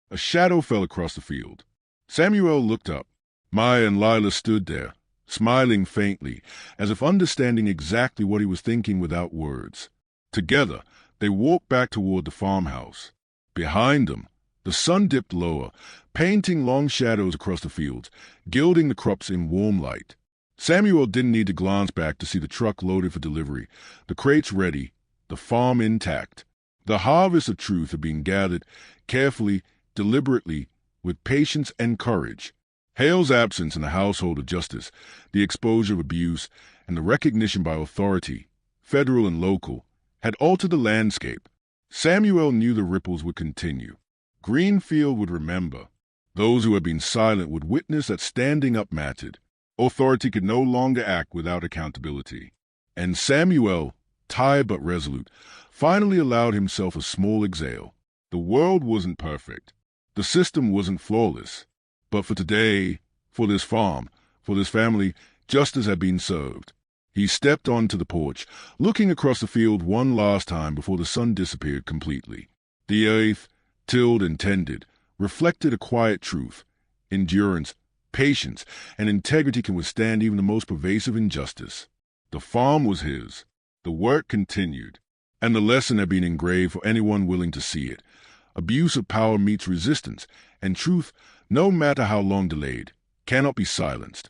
A shadow fell across the field. Samuel looked up. Maya and Lila stood there, smiling faintly, as if understanding exactly what he was thinking without words. Together, they walked back toward the farmhouse. Behind them, the sun dipped lower, painting long shadows across the fields, gilding the crops in warm light. Samuel didn't need to glance back to see the truck loaded for delivery, the crates ready, the farm intact. The harvest of truth had been gathered carefully, deliberately, with patience and courage. Hale's absence in the household of justice, the exposure of abuse, and the recognition by authority, federal and local, had altered the landscape. Samuel knew the ripples would continue. Greenfield would remember. Those who had been silent would witness that standing up mattered. Authority could no longer act without accountability. And Samuel, tired but resolute, finally allowed himself a small exhale. The world wasn't perfect. The system wasn't flawless. But for today, for this farm, for this family, justice had been served. He stepped onto the porch, looking across the field one last time before the sun disappeared completely. The earth, tilled and tended, reflected a quiet truth. Endurance, patience, and integrity can withstand even the most pervasive injustice. The farm was his. The work continued. And the lesson had been engraved for anyone willing to see it. Abuse of power meets resistance, and truth, no matter how long delayed, cannot be silenced.